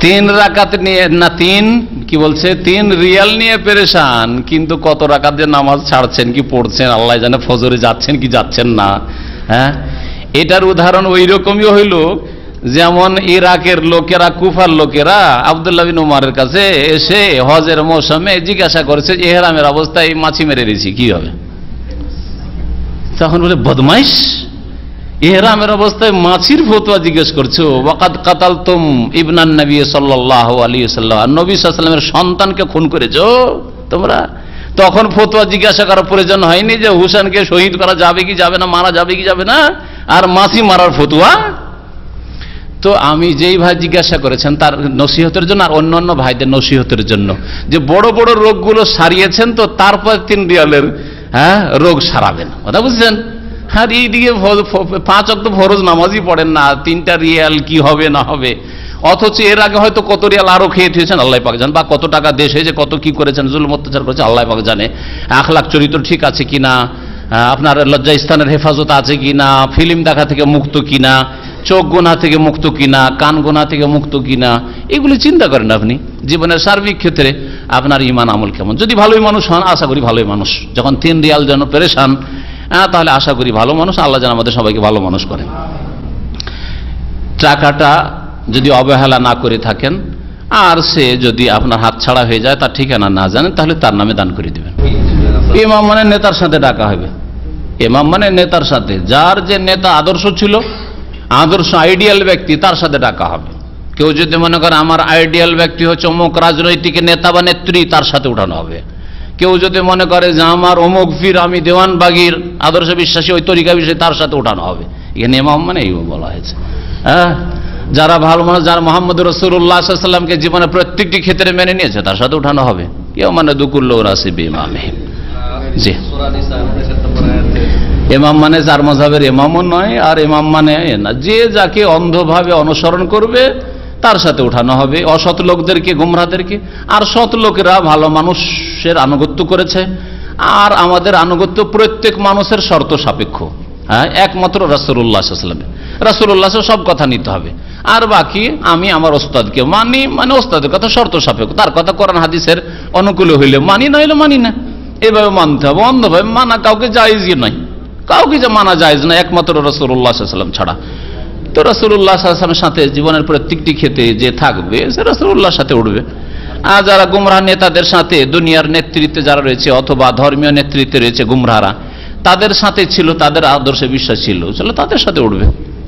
3 রাকাত নিয়ে না, 3 রিয়াল নিয়ে পেরেশান, কিন্তু কত রাকাত যে নামাজ ছাড়ছেন কি পড়ছেন আল্লাহ জানে, ফজরে যাচ্ছেন কি যাচ্ছেন না। হ্যাঁ, এটার উদাহরণ ওই রকমই হইল যেমন ইরাকের লোকেরা, কুফার লোকেরা আব্দুল্লাহ বিন উমারের কাছে এসে হজের মৌসুমে জিজ্ঞাসা করেছে ইহরামের অবস্থায় মাছি মেরে দিয়েছি কি হবে? তখন বলে বদমাইশ, ইহরামের অবস্থায় মাছির ফতোয়া জিজ্ঞেস করছো, ওয়াকাদ কাতালতুম ইবনান নবী সাল্লাল্লাহু আলাইহি ওয়াসাল্লাম, নবী সাল্লাল্লাহু আলাইহি ওয়াসাল্লামের সন্তানকে খুন করেছো তোমরা। তখন ফতোয়া জিজ্ঞাসা করার প্রয়োজন হয়নি যে হুসেনকে শহীদ করা যাবে কি যাবে না, মারা যাবে কি যাবে না, আর মাছি মারার ফতোয়া। তো আমি যেই ভাই জিজ্ঞাসা করেছেন তার নসিহতের জন্য, আর অন্যান্য ভাইদের নসিহতের জন্য, যে বড় বড় রোগগুলো সারিয়েছেন তো তারপর 3 রিয়ালের রোগ সারাবেন, কথা বুঝছেন? আর এইদিকে 5 ওয়াক্ত ফরজ নামাজই পড়েন না, 3টা রিয়াল কি হবে না হবে, অথচ এর আগে হয়তো কত রিয়াল আরো খেয়ে থিয়েছেন আল্লাহ পাক জানেন, বা কত টাকা দেশ হয়েছে, কত কি করেছেন, জুলুম অত্যাচার করেছেন আল্লাহ পাক জানে, আখলাক চরিত্র ঠিক আছে কিনা, আপনার লজ্জা স্থানের হেফাজত আছে কিনা, ফিল্ম দেখা থেকে মুক্ত কিনা, চোখ গোনা থেকে মুক্ত কিনা, কান গোনা থেকে মুক্ত কিনা, এগুলি চিন্তা করেন আপনি জীবনের সার্বিক ক্ষেত্রে আপনার ইমান আমল কেমন। যদি ভালোই মানুষ হন, আশা করি ভালোই মানুষ, যখন 3 রিয়াল যেন পেরেশান, তাহলে আশা করি ভালো মানুষ, আল্লাহ যেন আমাদের সবাইকে ভালো মানুষ করেন। টাকাটা যদি অবহেলা না করে থাকেন, আর সে যদি আপনার হাত ছাড়া হয়ে যায়, তার ঠিকানা না জানেন, তাহলে তার নামে দান করে দিবেন। ইমাম মানে নেতার সাথে ডাকা হবে, ইমাম মানে নেতার সাথে, যার যে নেতা আদর্শ ছিল, আদর্শ আইডিয়াল ব্যক্তি, তার সাথে ডাকা হবে। কেউ যদি মনে করে আমার আইডিয়াল ব্যক্তি হচ্ছে অমুক রাজনৈতিক নেতা বা নেত্রী, তার সাথে উঠানো হবে। কেউ যদি মনে করে যে আমার অমুক পীর, আমি দেওয়ানবাগির আদর্শ বিশ্বাসী, ওই তরিকা বিষয় তার সাথে উঠানো হবে। এখানে ইমাম মানে এই বলা হয়েছে। হ্যাঁ, যারা ভালো মানুষ, যারা মোহাম্মদ রাসূলুল্লাহ সাল্লাল্লাহু আলাইহি ওয়াসাল্লামকে জীবনে প্রত্যেকটি ক্ষেত্রে মেনে নিয়েছে, তার সাথে উঠানো হবে। কেউ মানে দুকুল্লু রাসিব ইমামে। জি, ইমাম মানে যার মাযহাবের ইমামও নয়, আর ইমাম মানে না, যে যাকে অন্ধভাবে অনুসরণ করবে তার সাথে উঠানো হবে, অসৎ লোকদেরকে, গুমরাহদেরকে। আর সৎ লোকেরা ভালো মানুষের আনুগত্য করেছে, আর আমাদের আনুগত্য প্রত্যেক মানুষের শর্ত সাপেক্ষ। হ্যাঁ, একমাত্র রাসূলুল্লাহ সাল্লাল্লাহু আলাইহি ওয়াসাল্লাম, রাসূলুল্লাহ সব কথা নিতে হবে। আর বাকি আমি আমার ওস্তাদকে মানি, মানে ওস্তাদের কথা শর্ত সাপেক্ষ, তার কথা কোরআন হাদিসের অনুকূলে হইলে মানি, না হইলে মানি না। এভাবে মানতে হবে, অন্ধভাবে মানা কাউকে জায়েজই নয়, কাউকে যে মানা জায়েজ না একমাত্র রাসূলুল্লাহ সাল্লাল্লাহু আলাইহি ওয়াসাল্লাম ছাড়া। তো রাসূলুল্লাহ সাল্লাল্লাহু আলাইহি ওয়াসাল্লামের সাথে জীবনের প্রত্যেকটি ক্ষেত্রে যে থাকবে সে রাসূলুল্লাহর সাথে উঠবে। আর যারা গুমরাহ নেতাদের সাথে, দুনিয়ার নেতৃত্বে যারা রয়েছে অথবা ধর্মীয় নেতৃত্বে রয়েছে গুমরাহরা, তাদের সাথে ছিল, তাদের আদর্শে বিশ্বাস ছিল, তাদের সাথে উঠবে।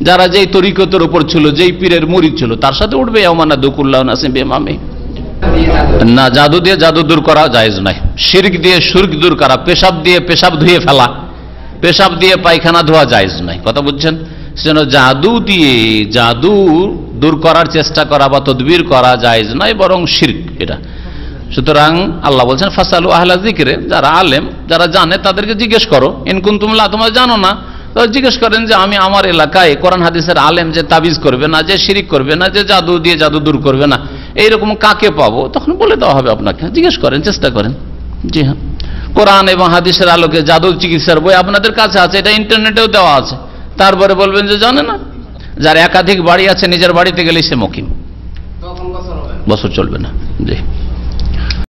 যারা যেই তরিকতের উপর ছিল, যেই পীরের মুরিদ ছিল, তার সাথে উঠবে। ইয়াউমানা দুকুল্লাহু নাসিম বিমামে। না, জাদু দিয়ে জাদু দূর করা জায়েজ নয়। শিরক দিয়ে শিরক দূর করা, পেশাব দিয়ে পেশাব ধুয়ে ফেলা, পেশাব দিয়ে পায়খানা ধোয়া জায়েজ নয়। কথা বুঝছেন? সেজন্য জাদু দিয়ে জাদু দূর করার চেষ্টা করা বা তদবির করা জায়েজ নয়, বরং শিরক এটা। সুতরাং আল্লাহ বলছেন ফাসালু আহলা যিকরে, যারা আলেম, যারা জানে তাদেরকে জিজ্ঞেস করো। ইন কুনতুম লা, তোমরা জানো না তো জিজ্ঞেস করেন যে আমি আমার এলাকায় কোরআন হাদিসের আলেম যে তাবিজ করবে না, যে শিরিক করবে না, যে জাদু দিয়ে জাদু দূর করবে না, এইরকম কাকে পাবো? তখন বলে দেওয়া হবে আপনাকে। জিজ্ঞেস করেন, চেষ্টা করেন। জি হ্যাঁ, কোরআন এবং হাদিসের আলোকে জাদু চিকিৎসার বই আপনাদের কাছে আছে, এটা ইন্টারনেটেও দেওয়া আছে। তারপরে বলবেন যে জানে না। যার একাধিক বাড়ি আছে, নিজের বাড়িতে গেলেই সে মকিম, বছর চলবে না। জি।